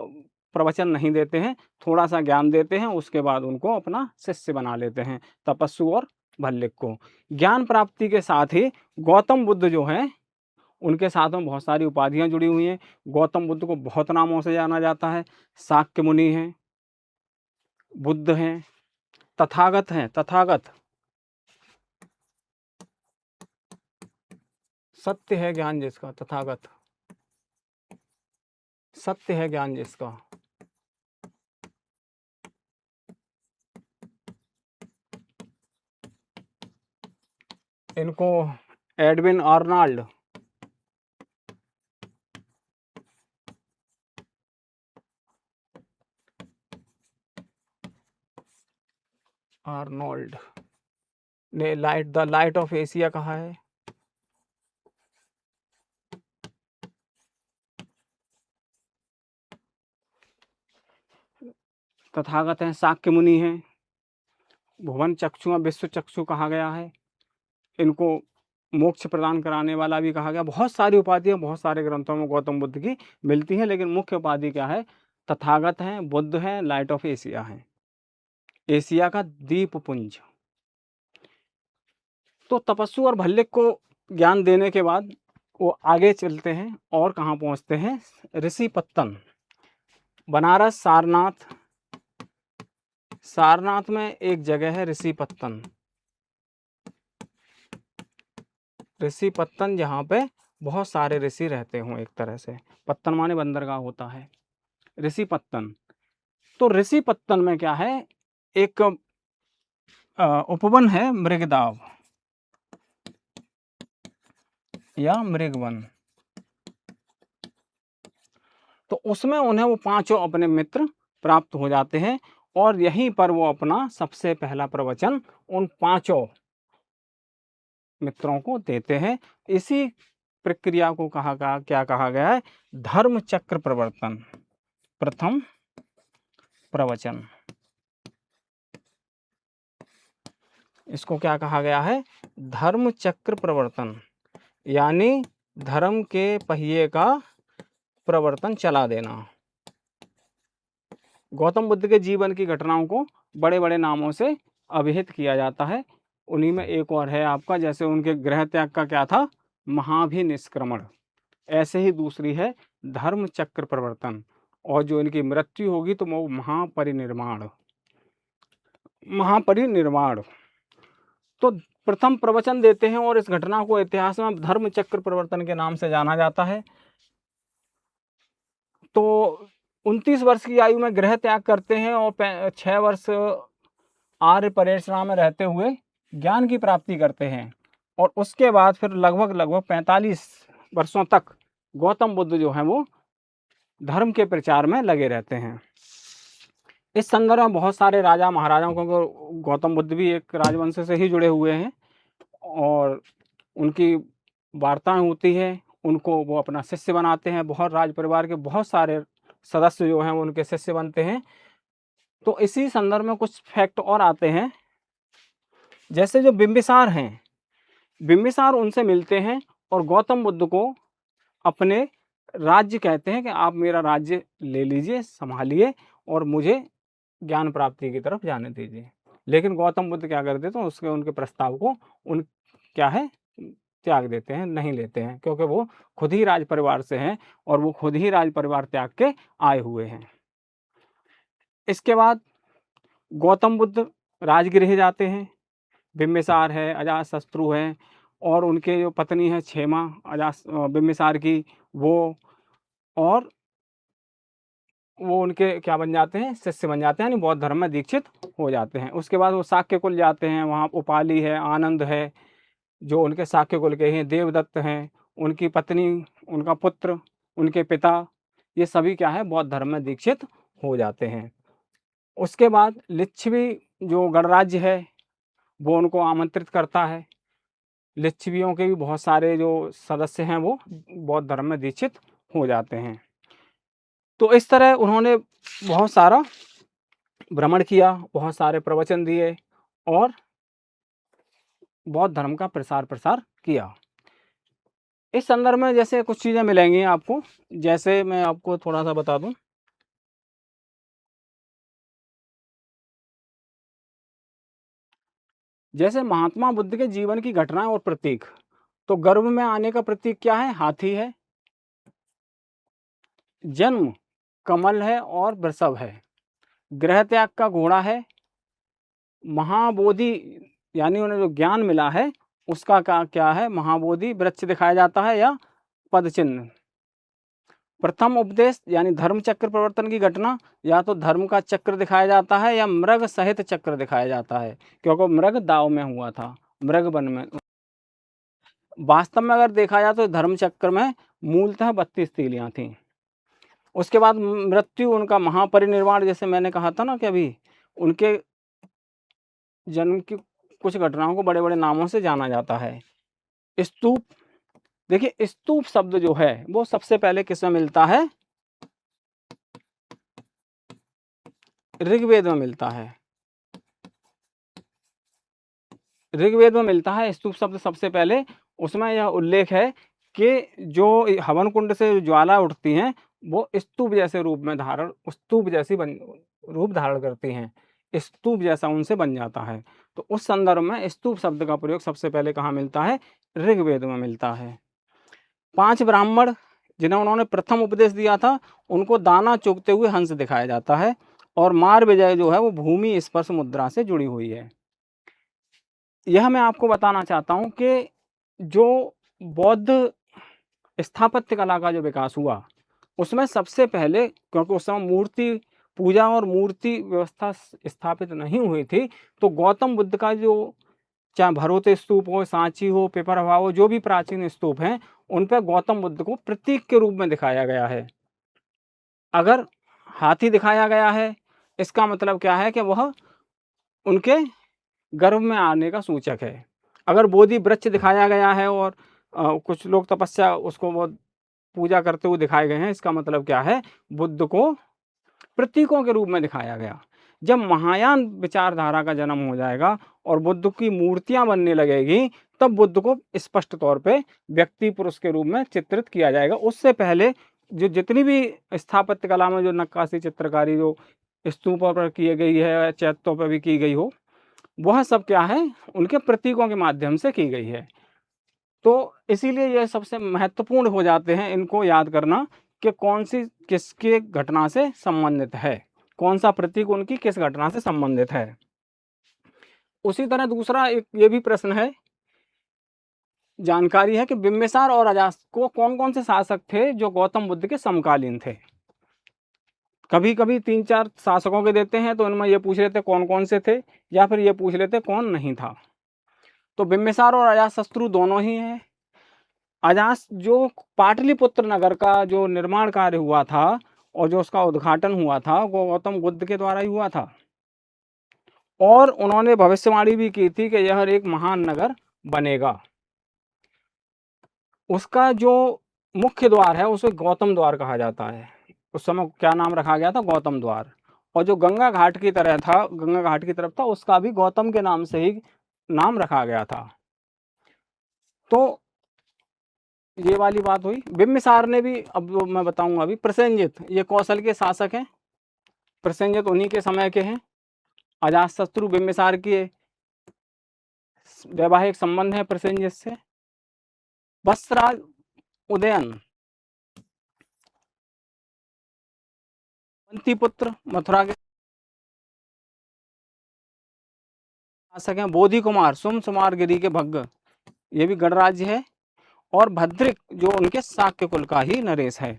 प्रवचन नहीं देते हैं, थोड़ा-सा ज्ञान देते हैं, उसके बाद उनको अपना शिष्य बना लेते हैं, तपस्सु और भल्लिक को। ज्ञान प्राप्ति के साथ ही गौतम बुद्ध जो हैं, उनके साथ में बहुत सारी उपाधियाँ जुड़ी हुई हैं। गौतम बुद्ध को बहुत नामों से जाना जाता है। शाक्य मुनि हैं, बुद्ध हैं, तथागत हैं। तथागत सत्य है ज्ञान जिसका, तथागत सत्य है ज्ञान जिसका। इनको एडविन आर्नल्ड आर्नोल्ड ने द लाइट ऑफ एशिया कहा है। तथागत हैं, शाक्य मुनि हैं, भुवन चक्षु विश्व चक्षु कहा गया है। इनको मोक्ष प्रदान कराने वाला भी कहा गया। बहुत सारी उपाधियाँ बहुत सारे ग्रंथों में गौतम बुद्ध की मिलती हैं, लेकिन मुख्य उपाधि क्या है? तथागत हैं, बुद्ध हैं, लाइट ऑफ एशिया हैं, एशिया का दीपपुंज। तो तपस्सु और भल्लिक को ज्ञान देने के बाद वो आगे चलते हैं और कहाँ पहुँचते हैं? ऋषिपत्तन, बनारस, सारनाथ। सारनाथ में एक जगह है ऋषिपत्तन। ऋषिपत्तन जहाँ पे बहुत सारे ऋषि रहते हों एक तरह से। पत्तन माने बंदरगाह होता है। ऋषिपत्तन। तो ऋषिपत्तन में क्या है? एक उपवन है मृगदाव या मृगवन। तो उसमें उन्हें वो पांचों अपने मित्र प्राप्त हो जाते हैं और यहीं पर वो अपना सबसे पहला प्रवचन उन पांचों मित्रों को देते हैं। इसी प्रक्रिया को क्या कहा गया है? धर्म चक्र प्रवर्तन। प्रथम प्रवचन, इसको क्या कहा गया है? धर्म चक्र प्रवर्तन, यानी धर्म के पहिए का प्रवर्तन चला देना। गौतम बुद्ध के जीवन की घटनाओं को बड़े बड़े नामों से अभिहित किया जाता है। उन्हीं में एक और है आपका, जैसे उनके गृह त्याग का क्या था? महाभिनिष्क्रमण। ऐसे ही दूसरी है धर्म चक्र प्रवर्तन, और जो इनकी मृत्यु होगी तो वो महापरिनिर्वाण। महापरिनिर्वाण। तो प्रथम प्रवचन देते हैं और इस घटना को इतिहास में धर्म चक्र प्रवर्तन के नाम से जाना जाता है। तो 29 वर्ष की आयु में गृह त्याग करते हैं और 6 वर्ष आर्य परिश्रम में रहते हुए ज्ञान की प्राप्ति करते हैं और उसके बाद फिर लगभग 45 वर्षों तक गौतम बुद्ध जो हैं वो धर्म के प्रचार में लगे रहते हैं। इस संदर्भ में बहुत सारे राजा महाराजाओं को, गौतम बुद्ध भी एक राजवंश से ही जुड़े हुए हैं और उनकी वार्ताएं होती है, उनको वो अपना शिष्य बनाते हैं। बहुत राज परिवार के बहुत सारे सदस्य जो हैं वो उनके शिष्य बनते हैं। तो इसी संदर्भ में कुछ फैक्ट और आते हैं, जैसे जो बिंबिसार हैं, बिंबिसार उनसे मिलते हैं और गौतम बुद्ध को अपने राज्य कहते हैं कि आप मेरा राज्य ले लीजिए, संभालिए और मुझे ज्ञान प्राप्ति की तरफ जाने दीजिए। लेकिन गौतम बुद्ध क्या करते थे, उसके उनके प्रस्ताव को उन क्या है त्याग देते हैं, नहीं लेते हैं, क्योंकि वो खुद ही राज परिवार से हैं और वो खुद ही राज परिवार त्याग के आए हुए हैं। इसके बाद गौतम बुद्ध राजगृह जाते हैं। बिंबिसार है, अजातशत्रु है और उनके जो पत्नी है क्षेमा बिंबिसार की, वो और वो उनके क्या बन जाते हैं, शिष्य बन जाते हैं, यानी बौद्ध धर्म में दीक्षित हो जाते हैं। उसके बाद वो शाक्य कुल जाते हैं, वहाँ उपाली है, आनंद है, जो उनके शाक्य कुल के हैं, देवदत्त हैं, उनकी पत्नी, उनका पुत्र, उनके पिता, ये सभी क्या है बौद्ध धर्म में दीक्षित हो जाते हैं। उसके बाद लिच्छवी जो गणराज्य है वो उनको आमंत्रित करता है। लिच्छवियों के भी बहुत सारे जो सदस्य हैं वो बौद्ध धर्म में दीक्षित हो जाते हैं। तो इस तरह उन्होंने बहुत सारा भ्रमण किया, बहुत सारे प्रवचन दिए और बौद्ध धर्म का प्रसार किया। इस संदर्भ में जैसे कुछ चीज़ें मिलेंगी आपको, जैसे मैं आपको थोड़ा सा बता दूं। जैसे महात्मा बुद्ध के जीवन की घटनाएं और प्रतीक, तो गर्भ में आने का प्रतीक क्या है, हाथी है। जन्म कमल है और वृषभ है। गृह त्याग का घोड़ा है। महाबोधि यानी उन्हें जो ज्ञान मिला है उसका क्या है, महाबोधि वृक्ष दिखाया जाता है या पद चिन्ह। प्रथम उपदेश यानी धर्म चक्र प्रवर्तन की घटना, या तो धर्म का चक्र दिखाया जाता है या मृग सहित चक्र दिखाया जाता है, क्योंकि मृग दाव में हुआ था, मृग वन में। वास्तव में अगर देखा जाए तो धर्म चक्र में मूलतः 32 तीलियां थीं। उसके बाद मृत्यु, उनका महापरिनिर्वाण, जैसे मैंने कहा था ना कि अभी उनके जन्म की कुछ घटनाओं को बड़े बड़े नामों से जाना जाता है। स्तूप, देखिए स्तूप शब्द जो है वो सबसे पहले किसमें मिलता है, ऋग्वेद में मिलता है। ऋग्वेद में मिलता है स्तूप शब्द सबसे पहले। उसमें यह उल्लेख है कि जो हवन कुंड से ज्वाला उठती हैं वो स्तूप जैसे रूप में स्तूप जैसी रूप धारण करती हैं, स्तूप जैसा उनसे बन जाता है। तो उस संदर्भ में स्तूप शब्द का प्रयोग सबसे पहले कहाँ मिलता है, ऋग्वेद में मिलता है। 5 ब्राह्मण जिन्हें उन्होंने प्रथम उपदेश दिया था उनको दाना चुगते हुए हंस दिखाया जाता है और मार विजय जो है वो भूमि स्पर्श मुद्रा से जुड़ी हुई है। यह मैं आपको बताना चाहता हूँ कि जो बौद्ध स्थापत्य कला का जो विकास हुआ उसमें सबसे पहले, क्योंकि उस समय मूर्ति पूजा और मूर्ति व्यवस्था स्थापित नहीं हुई थी, तो गौतम बुद्ध का जो चाहे भरोत स्तूप हो, सांची हो, पिपरवा हो, जो भी प्राचीन स्तूप हैं उन पर गौतम बुद्ध को प्रतीक के रूप में दिखाया गया है। अगर हाथी दिखाया गया है इसका मतलब क्या है कि वह उनके गर्भ में आने का सूचक है। अगर बोधि वृक्ष दिखाया गया है और कुछ लोग तपस्या उसको बहुत पूजा करते हुए दिखाए गए हैं, इसका मतलब क्या है, बुद्ध को प्रतीकों के रूप में दिखाया गया। जब महायान विचारधारा का जन्म हो जाएगा और बुद्ध की मूर्तियां बनने लगेगी तब बुद्ध को स्पष्ट तौर पे व्यक्ति पुरुष के रूप में चित्रित किया जाएगा। उससे पहले जो जितनी भी स्थापत्य कला में जो नक्काशी चित्रकारी जो स्तूपों पर की गई है, चैत्यों पर भी की गई हो, वह सब क्या है, उनके प्रतीकों के माध्यम से की गई है। तो इसीलिए ये सबसे महत्वपूर्ण हो जाते हैं इनको याद करना कि कौन सी किसके घटना से संबंधित है, कौन सा प्रतीक उनकी किस घटना से संबंधित है। उसी तरह दूसरा एक ये भी प्रश्न है, जानकारी है कि बिंबिसार और अजातशत्रु को कौन कौन से शासक थे जो गौतम बुद्ध के समकालीन थे। कभी कभी 3-4 शासकों के देते हैं तो उनमें ये पूछ लेते कौन कौन से थे, या फिर ये पूछ लेते कौन नहीं था। तो बिंबिसार और अजातशत्रु दोनों ही हैं। अजास जो पाटलिपुत्र नगर का जो निर्माण कार्य हुआ था और जो उसका उद्घाटन हुआ था, वो गौतम बुद्ध के द्वारा ही हुआ था। और उन्होंने भविष्यवाणी भी की थी कि यह एक महान नगर बनेगा। उसका जो मुख्य द्वार है उसे गौतम द्वार कहा जाता है। उस समय क्या नाम रखा गया था? गौतम द्वार। और जो गंगा घाट की तरह था, गंगा घाट की तरफ था, उसका भी गौतम के नाम से ही नाम रखा गया था। तो ये वाली बात हुई। बिम्बिसार ने भी, अब मैं बताऊंगा अभी, प्रसेनजित, ये कौशल के शासक हैं। प्रसेनजित उन्हीं के समय के हैं। अजातशत्रु बिम्बिसार के वैवाहिक संबंध है प्रसेनजित से। वत्सराज उदयन अवंतीपुत्र मथुरा के शासक हैं। बोधि कुमार सुम सुमार गिरी के भग्ग, ये भी गणराज्य है। और भद्रिक जो उनके शाक्य कुल का ही नरेश है।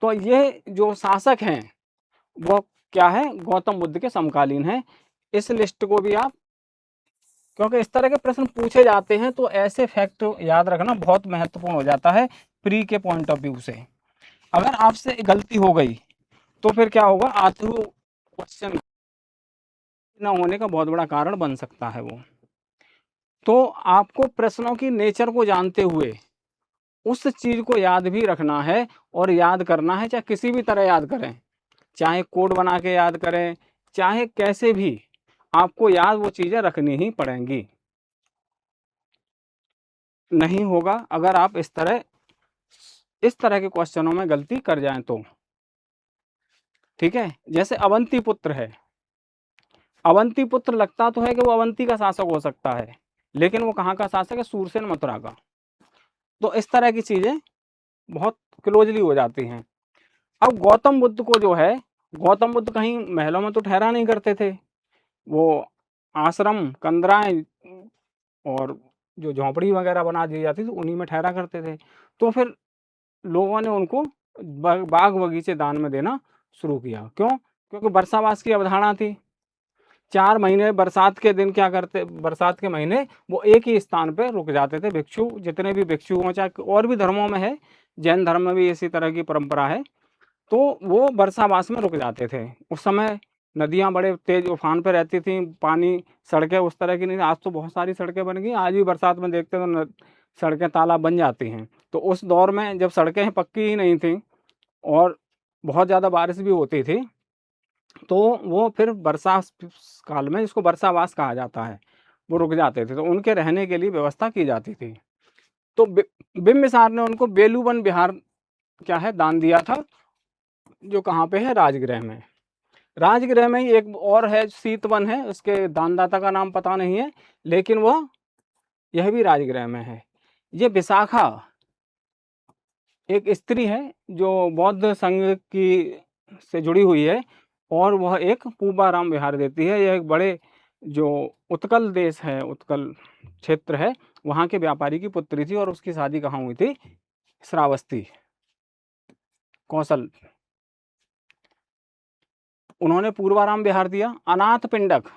तो ये जो शासक हैं वो क्या है? गौतम बुद्ध के समकालीन हैं। इस लिस्ट को भी आप, क्योंकि इस तरह के प्रश्न पूछे जाते हैं तो ऐसे फैक्ट याद रखना बहुत महत्वपूर्ण हो जाता है प्री के पॉइंट ऑफ व्यू से। अगर आपसे गलती हो गई तो फिर क्या होगा? आथ्रू क्वेश्चन न होने का बहुत बड़ा कारण बन सकता है वो। तो आपको प्रश्नों की नेचर को जानते हुए उस चीज को याद भी रखना है और याद करना है, चाहे किसी भी तरह याद करें, चाहे कोड बना के याद करें, चाहे कैसे भी, आपको याद वो चीजें रखनी ही पड़ेंगी। नहीं होगा अगर आप इस तरह के क्वेश्चनों में गलती कर जाएं तो। ठीक है, जैसे अवंती पुत्र है। अवंती पुत्र लगता तो है कि वो अवंती का शासक हो सकता है, लेकिन वो कहाँ का शासक है? सूरसेन मथुरा का। तो इस तरह की चीजें बहुत क्लोजली हो जाती हैं। अब गौतम बुद्ध को जो है, गौतम बुद्ध कहीं महलों में तो ठहरा नहीं करते थे। वो आश्रम, कंदराएं और जो झोंपड़ी वगैरह बना दी जाती थी उन्हीं में ठहरा करते थे। तो फिर लोगों ने उनको बाग बगीचे दान में देना शुरू किया। क्यों? क्योंकि वर्षावास की अवधारणा थी। 4 महीने बरसात के दिन क्या करते, बरसात के महीने वो एक ही स्थान पे रुक जाते थे भिक्षु, जितने भी भिक्षु हों, चाहे और भी धर्मों में है, जैन धर्म में भी इसी तरह की परंपरा है। तो वो बरसावास में रुक जाते थे। उस समय नदियाँ बड़े तेज उफान पे रहती थी, पानी, सड़कें उस तरह की नहीं थी। आज तो बहुत सारी सड़कें बन गई, आज भी बरसात में देखते तो सड़कें तालाब बन जाती हैं। तो उस दौर में जब सड़कें पक्की ही नहीं थी और बहुत ज़्यादा बारिश भी होती थी, तो वो फिर वर्षा काल में, जिसको वर्षावास कहा जाता है, वो रुक जाते थे। तो उनके रहने के लिए व्यवस्था की जाती थी। तो बिम्बिसार ने उनको बेलूवन विहार क्या है दान दिया था, जो कहाँ पे है? राजगृह में। राजगृह में ही एक और है, शीतवन है, उसके दानदाता का नाम पता नहीं है, लेकिन वह, यह भी राजगृह में है। ये विशाखा एक स्त्री है जो बौद्ध संघ की से जुड़ी हुई है, और वह एक पूबाराम विहार देती है। यह एक बड़े, जो उत्कल देश है, उत्कल क्षेत्र है, वहाँ के व्यापारी की पुत्री थी। और उसकी शादी कहाँ हुई थी? श्रावस्ती, कौशल। उन्होंने पूर्वाराम विहार दिया। अनाथ पिंडक,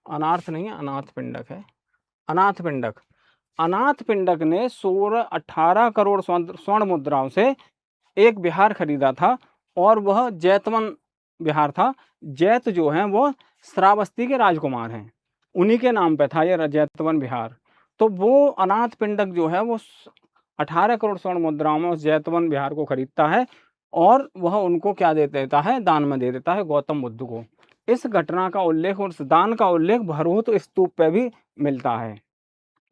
अनार्थ नहीं है, अनाथ पिंडक है, अनाथ पिंडक। अनाथ पिंडक ने 18 करोड़ स्वर्ण मुद्राओं से एक विहार खरीदा था, और वह जैतवन विहार था। जैत जो है वो श्रावस्ती के राजकुमार हैं, उन्हीं के नाम पे था ये जैतवन विहार। तो वो अनाथ पिंडक जो है वो 18 करोड़ स्वर्ण मुद्राओं में उस जैतवन विहार को खरीदता है, और वह उनको क्या दे देता है? दान में दे देता है गौतम बुद्ध को। इस घटना का उल्लेख और इस दान का उल्लेख भरहुत स्तूप पे भी मिलता है।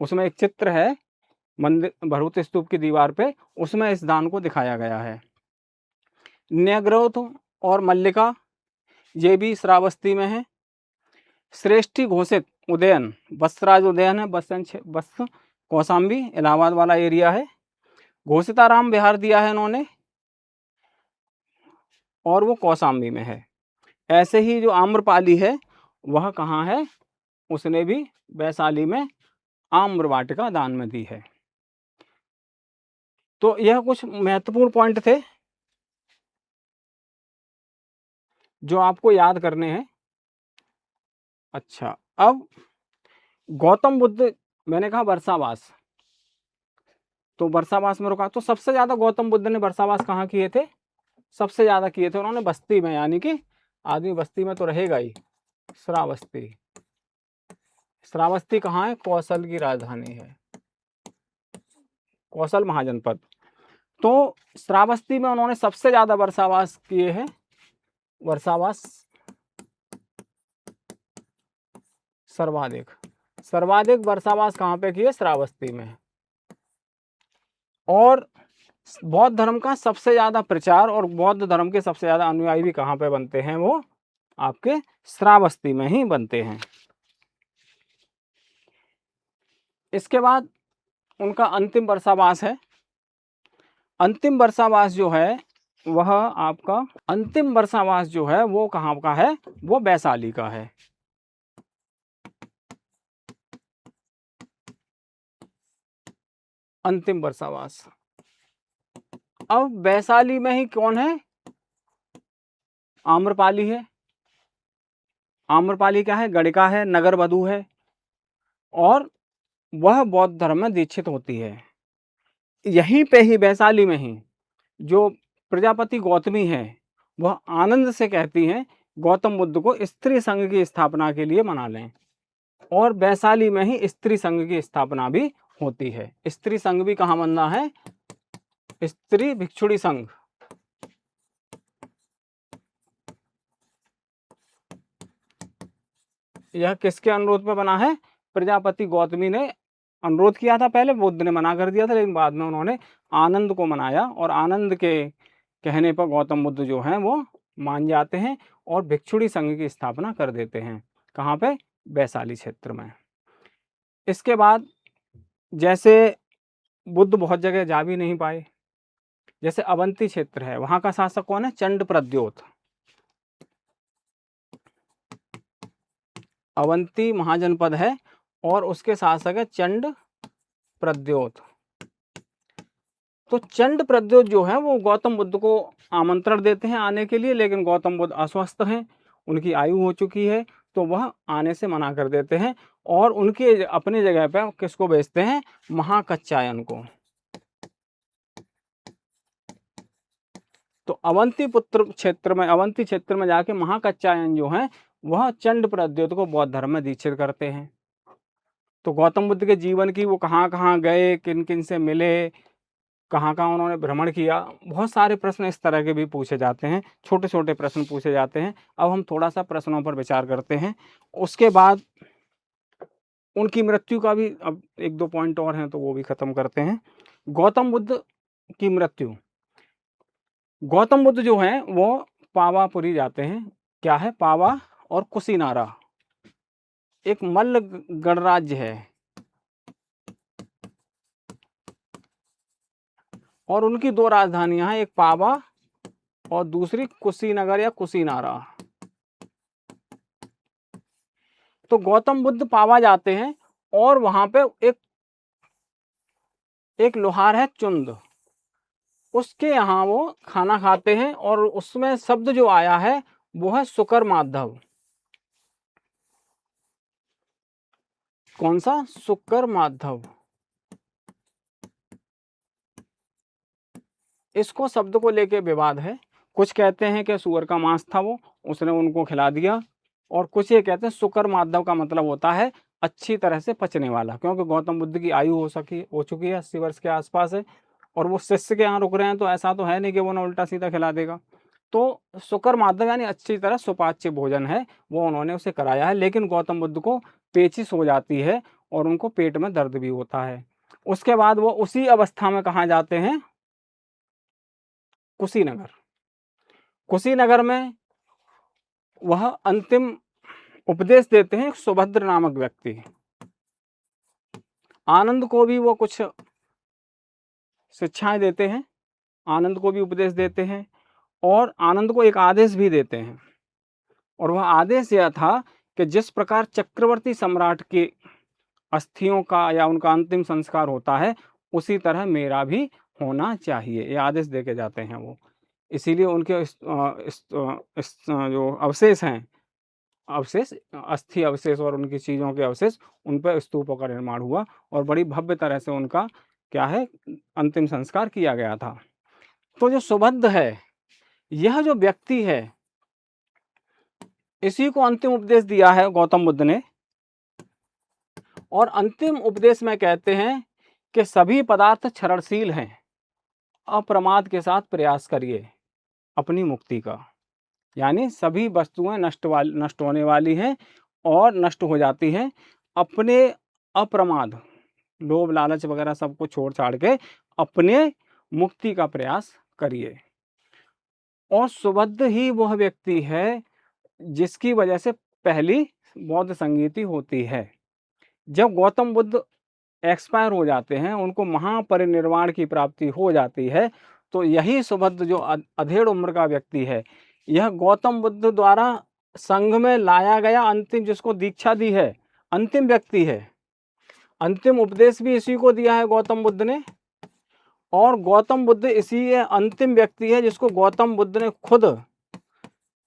उसमें एक चित्र है मंदिर भरहुत स्तूप की दीवार पे, उसमें इस दान को दिखाया गया है। न्यग्रोध और मल्लिका, ये भी श्रावस्ती में है। श्रेष्ठी घोषित उदयन, बसराज उदयन है, बस कौशाम्बी इलाहाबाद वाला एरिया है। घोषिताराम विहार दिया है इन्होंने, और वो कौशाम्बी में है। ऐसे ही जो आम्रपाली है, वह कहाँ है? उसने भी वैशाली में आम्र वाटिका दान में दी है। तो यह कुछ महत्वपूर्ण पॉइंट थे जो आपको याद करने हैं। अच्छा, अब गौतम बुद्ध, मैंने कहा वर्षावास, तो बरसावास में रुका। तो सबसे ज़्यादा गौतम बुद्ध ने बरसावास कहाँ किए थे? सबसे ज़्यादा किए थे उन्होंने बस्ती में, यानी कि आदमी बस्ती में तो रहेगा ही। श्रावस्ती, श्रावस्ती कहाँ है? कौशल की राजधानी है, कौशल महाजनपद। तो श्रावस्ती में उन्होंने सबसे ज़्यादा बरसावास किए हैं। वर्षावास सर्वाधिक, सर्वाधिक वर्षावास कहाँ पे किए? श्रावस्ती में। और बौद्ध धर्म का सबसे ज़्यादा प्रचार और बौद्ध धर्म के सबसे ज़्यादा अनुयायी भी कहाँ पे बनते हैं? वो आपके श्रावस्ती में ही बनते हैं। इसके बाद उनका अंतिम बरसावास है। अंतिम बरसावास जो है वह आपका अंतिम बरसावास जो है वो कहाँ का है? वो वैशाली का है। अंतिम बरसावास। अब वैशाली में ही कौन है? आम्रपाली है। आम्रपाली क्या है? गणिका है, नगर वधू है, और वह बौद्ध धर्म में दीक्षित होती है। यहीं पे ही वैशाली में ही जो प्रजापति गौतमी है वह आनंद से कहती हैं गौतम बुद्ध को स्त्री संघ की स्थापना के लिए मना लें, और वैशाली में ही स्त्री संघ की स्थापना भी होती है। स्त्री संघ भी कहाँ बनना है? स्त्री भिक्षुणी संघ। यह किसके अनुरोध पे बना है? प्रजापति गौतमी ने अनुरोध किया था पहले, बुद्ध ने मना कर दिया था, लेकिन बाद में उन्होंने आनंद को मनाया, और आनंद के कहने पर गौतम बुद्ध जो हैं वो मान जाते हैं और भिक्षुणी संघ की स्थापना कर देते हैं। कहाँ पे? वैशाली क्षेत्र में। इसके बाद जैसे बुद्ध बहुत जगह जा भी नहीं पाए, जैसे अवंती क्षेत्र है, वहाँ का शासक कौन है? चंड प्रद्योत। अवंती महाजनपद है और उसके शासक है चंड प्रद्योत। तो चंड प्रद्योत जो है वो गौतम बुद्ध को आमंत्रण देते हैं आने के लिए, लेकिन गौतम बुद्ध अस्वस्थ हैं, उनकी आयु हो चुकी है, तो वह आने से मना कर देते हैं, और उनके अपने जगह पर किसको भेजते हैं? महाकच्छायन को। तो अवंती क्षेत्र में जाके महाकच्छायन जो है वह चंड प्रद्योत को बौद्ध धर्म में दीक्षित करते हैं। तो गौतम बुद्ध के जीवन की वो कहाँ कहाँ गए, किन किन से मिले, कहाँ कहाँ उन्होंने भ्रमण किया, बहुत सारे प्रश्न इस तरह के भी पूछे जाते हैं, छोटे छोटे प्रश्न पूछे जाते हैं। अब हम थोड़ा सा प्रश्नों पर विचार करते हैं। उसके बाद उनकी मृत्यु का भी अब एक दो पॉइंट और हैं तो वो भी खत्म करते हैं। गौतम बुद्ध की मृत्यु। गौतम बुद्ध जो हैं वो पावापुरी जाते हैं। क्या है? पावा और कुशीनारा एक मल्ल गणराज्य है, और उनकी दो राजधानियां हैं, एक पावा और दूसरी कुशीनगर या कुशीनारा। तो गौतम बुद्ध पावा जाते हैं और वहां पे एक लोहार है चुंद, उसके यहाँ वो खाना खाते हैं, और उसमें शब्द जो आया है वो है शुकर माधव। कौन सा? शुकर माधव। इसको शब्द को लेके विवाद है। कुछ कहते हैं कि सुअर का मांस था वो, उसने उनको खिला दिया, और कुछ ये कहते हैं शुकर माधव का मतलब होता है अच्छी तरह से पचने वाला, क्योंकि गौतम बुद्ध की आयु हो चुकी है, 80 वर्ष के आसपास है, और वो शिष्य के यहाँ रुक रहे हैं, तो ऐसा तो है नहीं कि वो ना उल्टा सीधा खिला देगा। तो शुकर माधव यानी अच्छी तरह सुपाच्य भोजन है, वो उन्होंने उसे कराया है, लेकिन गौतम बुद्ध को पेचिश हो जाती है और उनको पेट में दर्द भी होता है। उसके बाद वो उसी अवस्था में कहाँ जाते हैं? कुशीनगर। कुशीनगर में वह अंतिम उपदेश देते हैं एक सुभद्र नामक व्यक्ति। आनंद को भी वो कुछ शिक्षाएं देते हैं, आनंद को भी उपदेश देते हैं, और आनंद को एक आदेश भी देते हैं, और वह आदेश यह था कि जिस प्रकार चक्रवर्ती सम्राट की अस्थियों का या उनका अंतिम संस्कार होता है, उसी तरह मेरा भी होना चाहिए, ये आदेश दे के जाते हैं वो। इसीलिए उनके इस जो अवशेष हैं, अस्थि अवशेष और उनकी चीज़ों के अवशेष, उन पर स्तूपों का निर्माण हुआ, और बड़ी भव्य तरह से उनका क्या है, अंतिम संस्कार किया गया था। तो जो सुभद्र है, यह जो व्यक्ति है, इसी को अंतिम उपदेश दिया है गौतम बुद्ध ने। और अंतिम उपदेश में कहते हैं कि सभी पदार्थ क्षरणशील हैं, अप्रमाद के साथ प्रयास करिए अपनी मुक्ति का। यानी सभी वस्तुएं नष्ट होने वाली हैं और नष्ट हो जाती हैं। अपने अप्रमाद, लोभ लालच वगैरह सबको छोड़ छाड़ के अपने मुक्ति का प्रयास करिए। और सुभद्र ही वह व्यक्ति है जिसकी वजह से पहली बौद्ध संगीति होती है। जब गौतम बुद्ध एक्सपायर हो जाते हैं, उनको महापरिनिर्वाण की प्राप्ति हो जाती है, तो यही सुभद्र जो अधेड़ उम्र का व्यक्ति है, यह गौतम बुद्ध द्वारा संघ में लाया गया अंतिम, जिसको दीक्षा दी है, अंतिम व्यक्ति है। अंतिम उपदेश भी इसी को दिया है गौतम बुद्ध ने। और गौतम बुद्ध इसी अंतिम व्यक्ति है जिसको गौतम बुद्ध ने खुद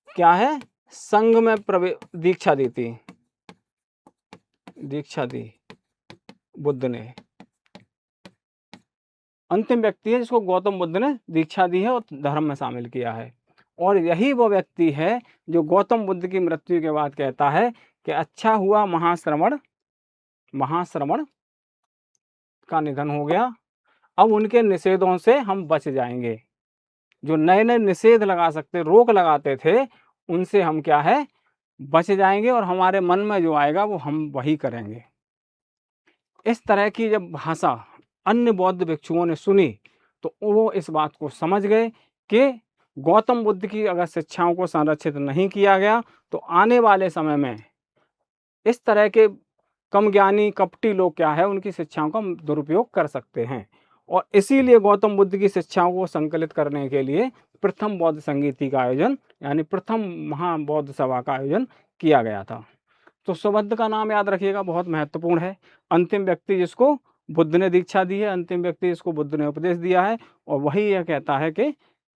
क्या है, संघ में दीक्षा दी थी, दीक्षा दी बुद्ध ने। अंतिम व्यक्ति है जिसको गौतम बुद्ध ने दीक्षा दी है और धर्म में शामिल किया है। और यही वो व्यक्ति है जो गौतम बुद्ध की मृत्यु के बाद कहता है कि अच्छा हुआ महाश्रवण का निधन हो गया, अब उनके निषेधों से हम बच जाएंगे। जो नए नए निषेध लगा सकते, रोक लगाते थे, उनसे हम क्या है, बच जाएंगे और हमारे मन में जो आएगा वो हम वही करेंगे। इस तरह की जब भाषा अन्य बौद्ध भिक्षुओं ने सुनी तो वो इस बात को समझ गए कि गौतम बुद्ध की अगर शिक्षाओं को संरक्षित नहीं किया गया तो आने वाले समय में इस तरह के कम ज्ञानी कपटी लोग क्या है, उनकी शिक्षाओं का दुरुपयोग कर सकते हैं। और इसीलिए गौतम बुद्ध की शिक्षाओं को संकलित करने के लिए प्रथम बौद्ध संगीति का आयोजन, यानी प्रथम महाबौद्ध सभा का आयोजन किया गया था। तो सुभद्र का नाम याद रखिएगा, बहुत महत्वपूर्ण है। अंतिम व्यक्ति जिसको बुद्ध ने दीक्षा दी है, अंतिम व्यक्ति जिसको बुद्ध ने उपदेश दिया है, और वही यह कहता है कि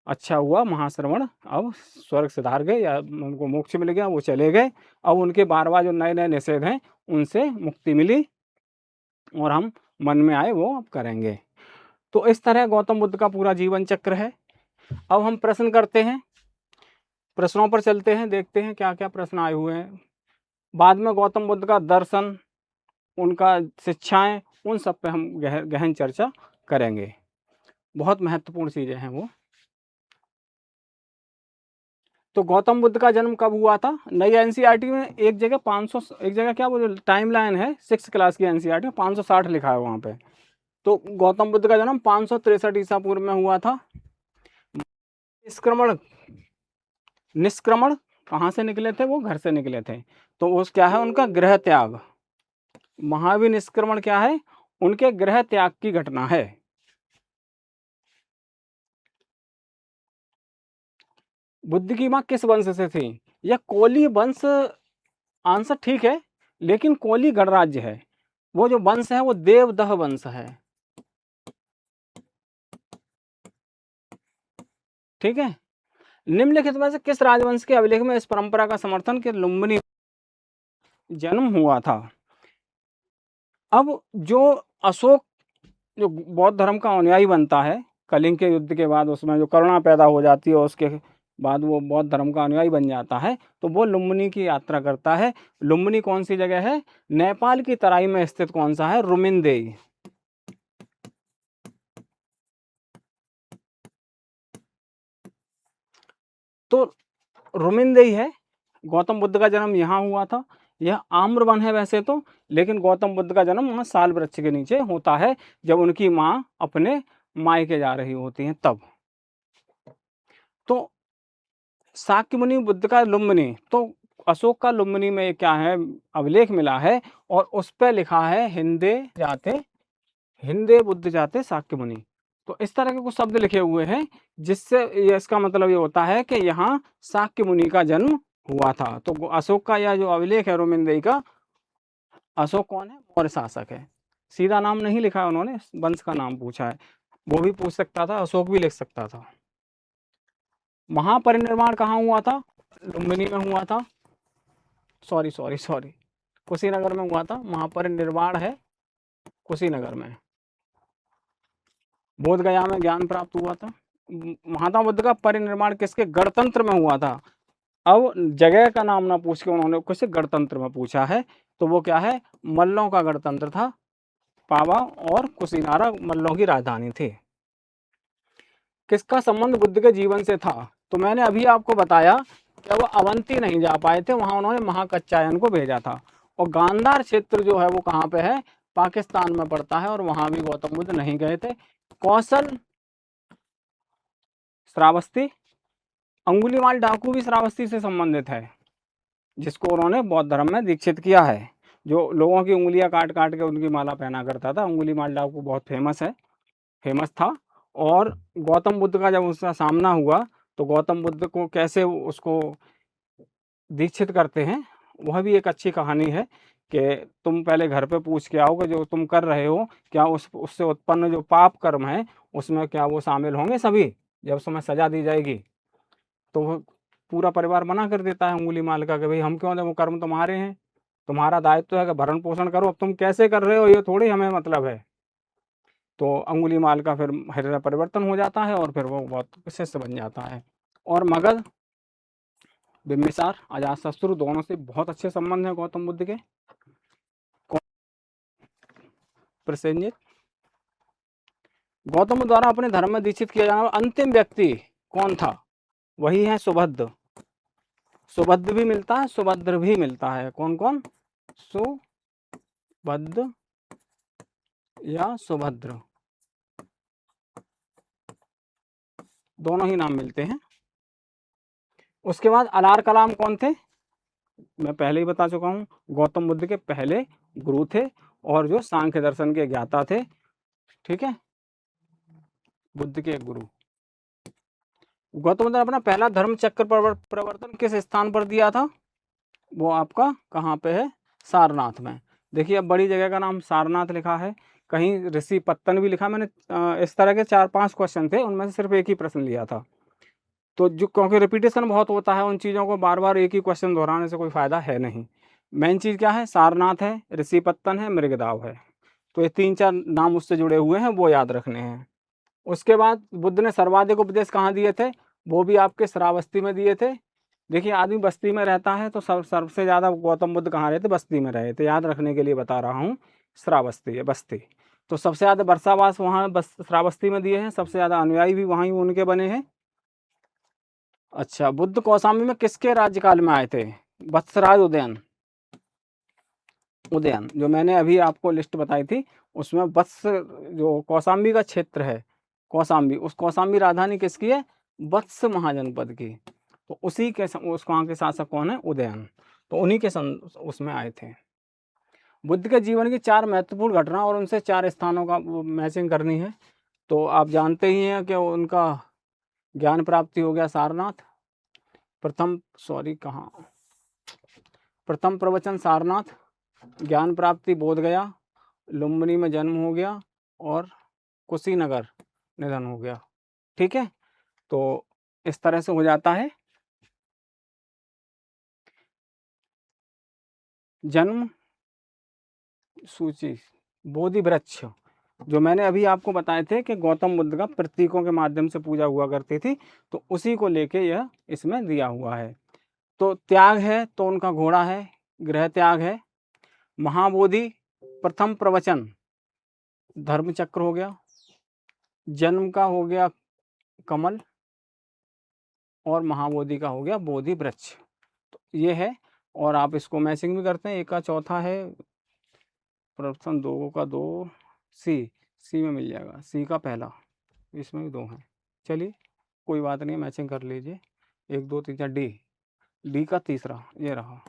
अच्छा हुआ महाश्रवण, अब स्वर्ग सिधार गए या उनको मोक्ष मिल गया, वो चले गए। अब उनके बार जो नए नए निषेध हैं उनसे मुक्ति मिली और हम मन में आए वो अब करेंगे। तो इस तरह गौतम बुद्ध का पूरा जीवन चक्र है। अब हम प्रश्न करते हैं, प्रश्नों पर चलते हैं, देखते हैं क्या क्या प्रश्न आए हुए हैं। बाद में गौतम बुद्ध का दर्शन, उनका शिक्षाएं, उन सब पे हम गहन चर्चा करेंगे। बहुत महत्वपूर्ण चीजें हैं वो। तो गौतम बुद्ध का जन्म कब हुआ था? नई एनसीईआरटी में एक जगह 500, एक जगह क्या वो जो टाइम लाइन है 6th क्लास की एनसीईआरटी में 560 लिखा है वहाँ पे। तो गौतम बुद्ध का जन्म 563 ईसा पूर्व में हुआ था। निष्क्रमण कहाँ से निकले थे? वो घर से निकले थे। तो उस क्या है, उनका गृह त्याग। महावीर निष्क्रमण क्या है? उनके गृह त्याग की घटना है। बुद्ध की मां किस वंश से थी? यह कोली वंश। आंसर ठीक है, लेकिन कोली गणराज्य है। वो जो वंश है वो देवदह वंश है। ठीक है। निम्नलिखित में से किस राजवंश के अभिलेख में इस परंपरा का समर्थन के लुम्बिनी जन्म हुआ था? अब जो अशोक जो बौद्ध धर्म का अनुयायी बनता है कलिंग के युद्ध के बाद, उसमें जो करुणा पैदा हो जाती है और उसके बाद वो बौद्ध धर्म का अनुयायी बन जाता है, तो वो लुम्बिनी की यात्रा करता है। लुम्बिनी कौन सी जगह है? नेपाल की तराई में स्थित कौन सा है? रुमिनदेई। तो रुमिनदेई है। गौतम बुद्ध का जन्म यहाँ हुआ था। यह आम्रवन है वैसे तो, लेकिन गौतम बुद्ध का जन्म वहाँ साल वृक्ष के नीचे होता है, जब उनकी माँ अपने मायके जा रही होती हैं तब। तो शाक्य मुनि बुद्ध का लुम्बिनी, तो अशोक का लुम्बिनी में क्या है, अभिलेख मिला है और उस पर लिखा है हिंदे बुद्ध जाते शाक्य मुनि। तो इस तरह के कुछ शब्द लिखे हुए हैं, जिससे इसका मतलब ये होता है कि यहाँ शाक्य मुनि का जन्म हुआ था। तो अशोक का यह जो अभिलेख है रुमिनदेई का, अशोक कौन है? मौर्य शासक है। सीधा नाम नहीं लिखा है उन्होंने, वंश का नाम पूछा है। वो भी पूछ सकता था, अशोक भी लिख सकता था। महापरिनिर्वाण कहाँ हुआ था? लुम्बिनी में हुआ था। सॉरी कुशीनगर में हुआ था। महापरिनिर्वाण है कुशीनगर में। बोध गया में ज्ञान प्राप्त हुआ था। महात्मा बुद्ध का परिनिर्माण किसके गणतंत्र में हुआ था। अब जगह का नाम ना पूछ के उन्होंने किसी गणतंत्र में पूछा है, तो वो क्या है, मल्लों का गणतंत्र था। पावा और कुशीनारा मल्लों की राजधानी थी। किसका संबंध बुद्ध के जीवन से था, तो मैंने अभी आपको बताया कि वो अवंती नहीं जा पाए थे, वहां उन्होंने महाकच्चायन को भेजा था। और गांधार क्षेत्र जो है वो कहाँ पे है, पाकिस्तान में पड़ता है, और वहां भी गौतम बुद्ध नहीं गए थे। कौशल श्रावस्ती, अंगुलीमाल डाकू भी श्रावस्ती से संबंधित है, जिसको उन्होंने बौद्ध धर्म में दीक्षित किया है, जो लोगों की उंगलियां काट काट के उनकी माला पहना करता था। अंगुलीमाल डाकू बहुत फेमस था। और गौतम बुद्ध का जब उसका सामना हुआ, तो गौतम बुद्ध को कैसे उसको दीक्षित करते हैं, वह भी एक अच्छी कहानी है कि तुम पहले घर पे पूछ के आओ कि जो तुम कर रहे हो, क्या उससे उत्पन्न जो पाप कर्म है उसमें क्या वो शामिल होंगे सभी। जब उसमें सजा दी जाएगी, तो वो पूरा परिवार मना कर देता है अंगुलीमाल का कि भाई हम क्यों दें, वो कर्म तुम्हारे हैं, तुम्हारा दायित्व है कि भरण पोषण करो, अब तुम कैसे कर रहे हो ये थोड़ी हमें मतलब है। तो अंगुलीमाल का फिर हृदय परिवर्तन हो जाता है, और फिर वो बहुत शिष्य बन जाता है। और मगध, बिम्बिसार, अजातशत्रु, दोनों से बहुत अच्छे संबंध हैं गौतम बुद्ध के। प्रसेंजित, गौतम बुद्ध द्वारा अपने धर्म में दीक्षित किया जाने वाला अंतिम व्यक्ति कौन था, वही है सुभद्र। सुभद्र भी मिलता है, सुभद्र भी मिलता है। कौन कौन, सुभद्र या सुभद्र, दोनों ही नाम मिलते हैं। उसके बाद अलार कलाम कौन थे, मैं पहले ही बता चुका हूँ, गौतम बुद्ध के पहले गुरु थे, और जो सांख्य दर्शन के ज्ञाता थे। ठीक है, बुद्ध के गुरु। गौतम बुद्ध ने अपना पहला धर्म चक्र प्रवर्तन किस स्थान पर दिया था, वो आपका कहाँ पे है, सारनाथ में। देखिए, अब बड़ी जगह का नाम सारनाथ लिखा है, कहीं ऋषि पत्तन भी लिखा। मैंने इस तरह के 4-5 क्वेश्चन थे, उनमें से सिर्फ एक ही प्रश्न लिया था। तो जो, क्योंकि रिपीटेशन बहुत होता है, उन चीज़ों को बार बार एक ही क्वेश्चन दोहराने से कोई फ़ायदा है नहीं। मेन चीज़ क्या है, सारनाथ है, ऋषि पत्तन है, मृगदाव है। तो ये 3-4 नाम उससे जुड़े हुए हैं, वो याद रखने हैं। उसके बाद बुद्ध ने सर्वाधिक उपदेश कहाँ दिए थे, वो भी आपके श्रावस्ती में दिए थे। देखिए, आदमी बस्ती में रहता है, तो सबसे ज़्यादा गौतम बुद्ध कहाँ रहते, बस्ती में रहे थे। याद रखने के लिए बता रहा हूँ, श्रावस्ती है, बस्ती। तो सबसे ज़्यादा वर्षावास वहाँ बस श्रावस्ती में दिए हैं, सबसे ज़्यादा अनुयायी भी वहाँ ही उनके बने हैं। अच्छा, बुद्ध कौशाम्बी में किसके राज्यकाल में आए थे, वत्सराज उदयन। उदयन, जो मैंने अभी आपको लिस्ट बताई थी, उसमें वत्स, जो कौशाम्बी का क्षेत्र है, कौशाम्बी, उस कौशाम्बी राजधानी किसकी है, वत्स महाजनपद की। तो उसी के उस वहाँ के शासक कौन है, उदयन। तो उन्हीं के उसमें आए थे। बुद्ध के जीवन की 4 महत्वपूर्ण घटना और उनसे 4 स्थानों का मैचिंग करनी है। तो आप जानते ही हैं कि उनका ज्ञान प्राप्ति हो गया सारनाथ, प्रथम प्रवचन सारनाथ, ज्ञान प्राप्ति बोध गया, लुम्बिनी में जन्म हो गया, और कुशीनगर निधन हो गया। ठीक है, तो इस तरह से हो जाता है। जन्म सूची, बोधि वृक्ष, जो मैंने अभी आपको बताए थे कि गौतम बुद्ध का प्रतीकों के माध्यम से पूजा हुआ करती थी, तो उसी को लेके यह इसमें दिया हुआ है। तो त्याग है, तो उनका घोड़ा है, गृह त्याग है। महाबोधि, प्रथम प्रवचन, धर्म चक्र हो गया। जन्म का हो गया कमल, और महाबोधि का हो गया बोधि वृक्ष। तो ये है, और आप इसको मैचिंग भी करते हैं। एक का चौथा है प्रथम, 2 का 2, सी में मिल जाएगा, सी का पहला, इसमें भी 2 हैं। चलिए, कोई बात नहीं, मैचिंग कर लीजिए। 1 2 3 4, डी का तीसरा ये रहा।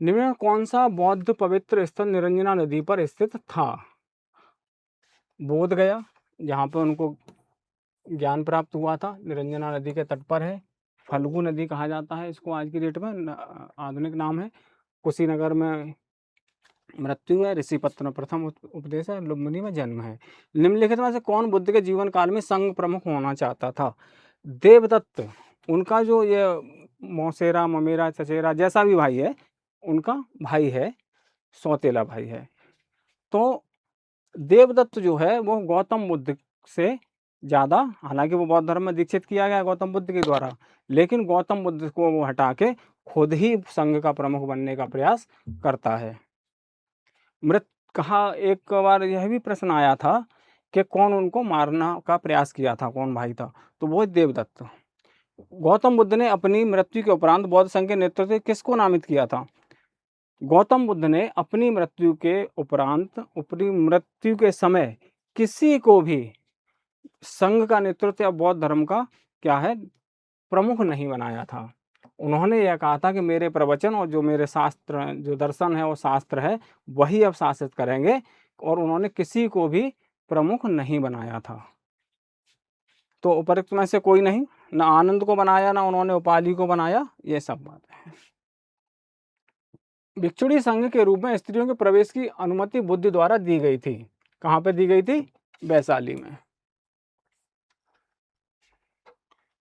निम्न में कौन सा बौद्ध पवित्र स्थल निरंजना नदी पर स्थित था, बोध गया, जहाँ पर उनको ज्ञान प्राप्त हुआ था, निरंजना नदी के तट पर है। फल्गु नदी कहा जाता है इसको, आज की डेट में आधुनिक नाम है। कुशीनगर में मृत्यु है, ऋषिपत्र में प्रथम उपदेश है, लुम्बिनी में जन्म है। निम्नलिखित में से कौन बुद्ध के जीवन काल में संघ प्रमुख होना चाहता था, देवदत्त, उनका जो ये मौसेरा ममेरा चचेरा जैसा भी भाई है, उनका भाई है, सौतेला भाई है। तो देवदत्त जो है वो गौतम बुद्ध से ज़्यादा, हालाँकि वो बौद्ध धर्म में दीक्षित किया गया गौतम बुद्ध के द्वारा, लेकिन गौतम बुद्ध को वो हटा के खुद ही संघ का प्रमुख बनने का प्रयास करता है। मृत कहा एक बार यह भी प्रश्न आया था कि कौन उनको मारना का प्रयास किया था, कौन भाई था? तो वो देवदत्त। गौतम बुद्ध ने अपनी मृत्यु के उपरांत बौद्ध संघ के नेतृत्व से किसको नामित किया था? गौतम बुद्ध ने अपनी मृत्यु के उपरांत, अपनी मृत्यु के समय किसी को भी संघ का नेतृत्व या बौद्ध धर्म का क्या है, प्रमुख नहीं बनाया था। उन्होंने यह कहा था कि मेरे प्रवचन और जो मेरे शास्त्र, जो दर्शन है, वो शास्त्र है, वही अब शासित करेंगे, और उन्होंने किसी को भी प्रमुख नहीं बनाया था। तो उपरोक्त में से कोई नहीं, ना आनंद को बनाया, ना उन्होंने उपालि को बनाया, ये सब बात है। भिक्षुणी संघ के रूप में स्त्रियों के प्रवेश की अनुमति बुद्ध द्वारा दी गई थी। कहाँ पे दी गई थी? वैशाली में।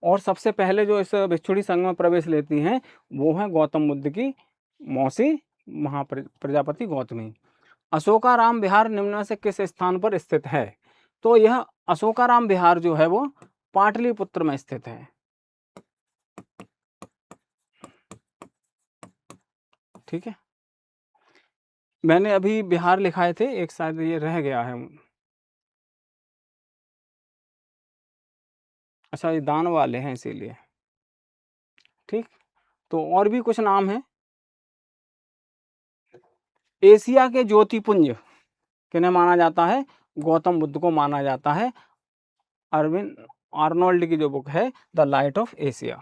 और सबसे पहले जो इस भिक्षुणी संघ में प्रवेश लेती हैं वो है गौतम बुद्ध की मौसी प्रजापति गौतमी। अशोकाराम विहार निम्न में से किस स्थान पर स्थित है? तो यह अशोकाराम विहार जो है वो पाटलिपुत्र में स्थित है। ठीक है, मैंने अभी बिहार लिखाए थे, एक शायद ये रह गया है। अच्छा, ये दान वाले हैं इसीलिए। ठीक, तो और भी कुछ नाम है। एशिया के ज्योतिपुंज किन्हें माना जाता है? गौतम बुद्ध को माना जाता है। अरविंद आर्नोल्ड की जो बुक है द लाइट ऑफ एशिया।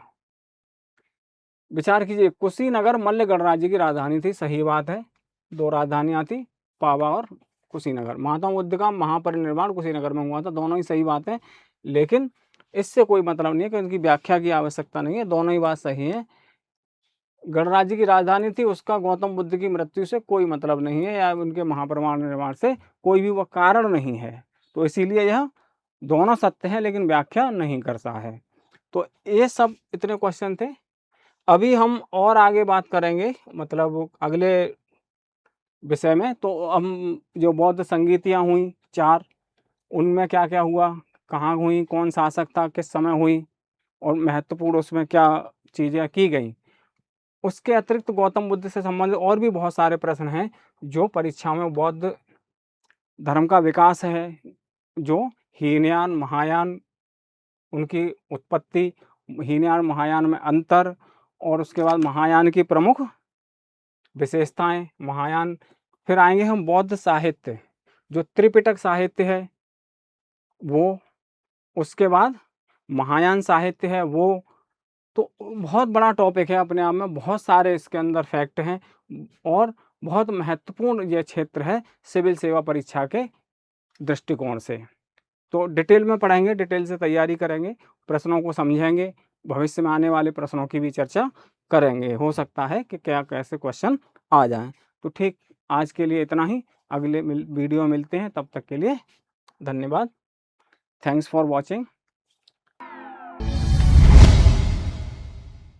विचार कीजिए, कुशीनगर मल्ल गणराज्य की राजधानी थी, सही बात है। दो राजधानियां थी, पावा और कुशीनगर। महात्मा बुद्ध का महापरिनिर्वाण कुशीनगर में हुआ था, दोनों ही सही बात है, लेकिन इससे कोई मतलब नहीं है कि उनकी व्याख्या की आवश्यकता नहीं है, दोनों ही बात सही है। गणराज्य की राजधानी थी, उसका गौतम बुद्ध की मृत्यु से कोई मतलब नहीं है, या उनके महापरिनिर्वाण से कोई भी वह कारण नहीं है। तो इसीलिए यह दोनों सत्य हैं, लेकिन व्याख्या नहीं करता है। तो ये सब इतने क्वेश्चन थे। अभी हम और आगे बात करेंगे, मतलब अगले विषय में। तो हम जो बौद्ध संगीतियाँ हुई 4, उनमें क्या क्या हुआ, कहाँ हुई, कौन शासक था, किस समय हुई, और महत्वपूर्ण उसमें क्या चीज़ें की गई। उसके अतिरिक्त गौतम बुद्ध से संबंधित और भी बहुत सारे प्रश्न हैं जो परीक्षा में, बौद्ध धर्म का विकास है, जो हीनयान महायान, उनकी उत्पत्ति, हीनयान महायान में अंतर, और उसके बाद महायान की प्रमुख विशेषताएं, महायान। फिर आएंगे हम बौद्ध साहित्य, जो त्रिपिटक साहित्य है वो, उसके बाद महायान साहित्य है वो। तो बहुत बड़ा टॉपिक है अपने आप में, बहुत सारे इसके अंदर फैक्ट हैं, और बहुत महत्वपूर्ण ये क्षेत्र है सिविल सेवा परीक्षा के दृष्टिकोण से। तो डिटेल में पढ़ेंगे, डिटेल से तैयारी करेंगे, प्रश्नों को समझेंगे, भविष्य में आने वाले प्रश्नों की भी चर्चा करेंगे। हो सकता है कि क्या कैसे क्वेश्चन आ जाएं। तो ठीक, आज के लिए इतना ही, अगले वीडियो मिलते हैं, तब तक के लिए धन्यवाद। Thanks for watching.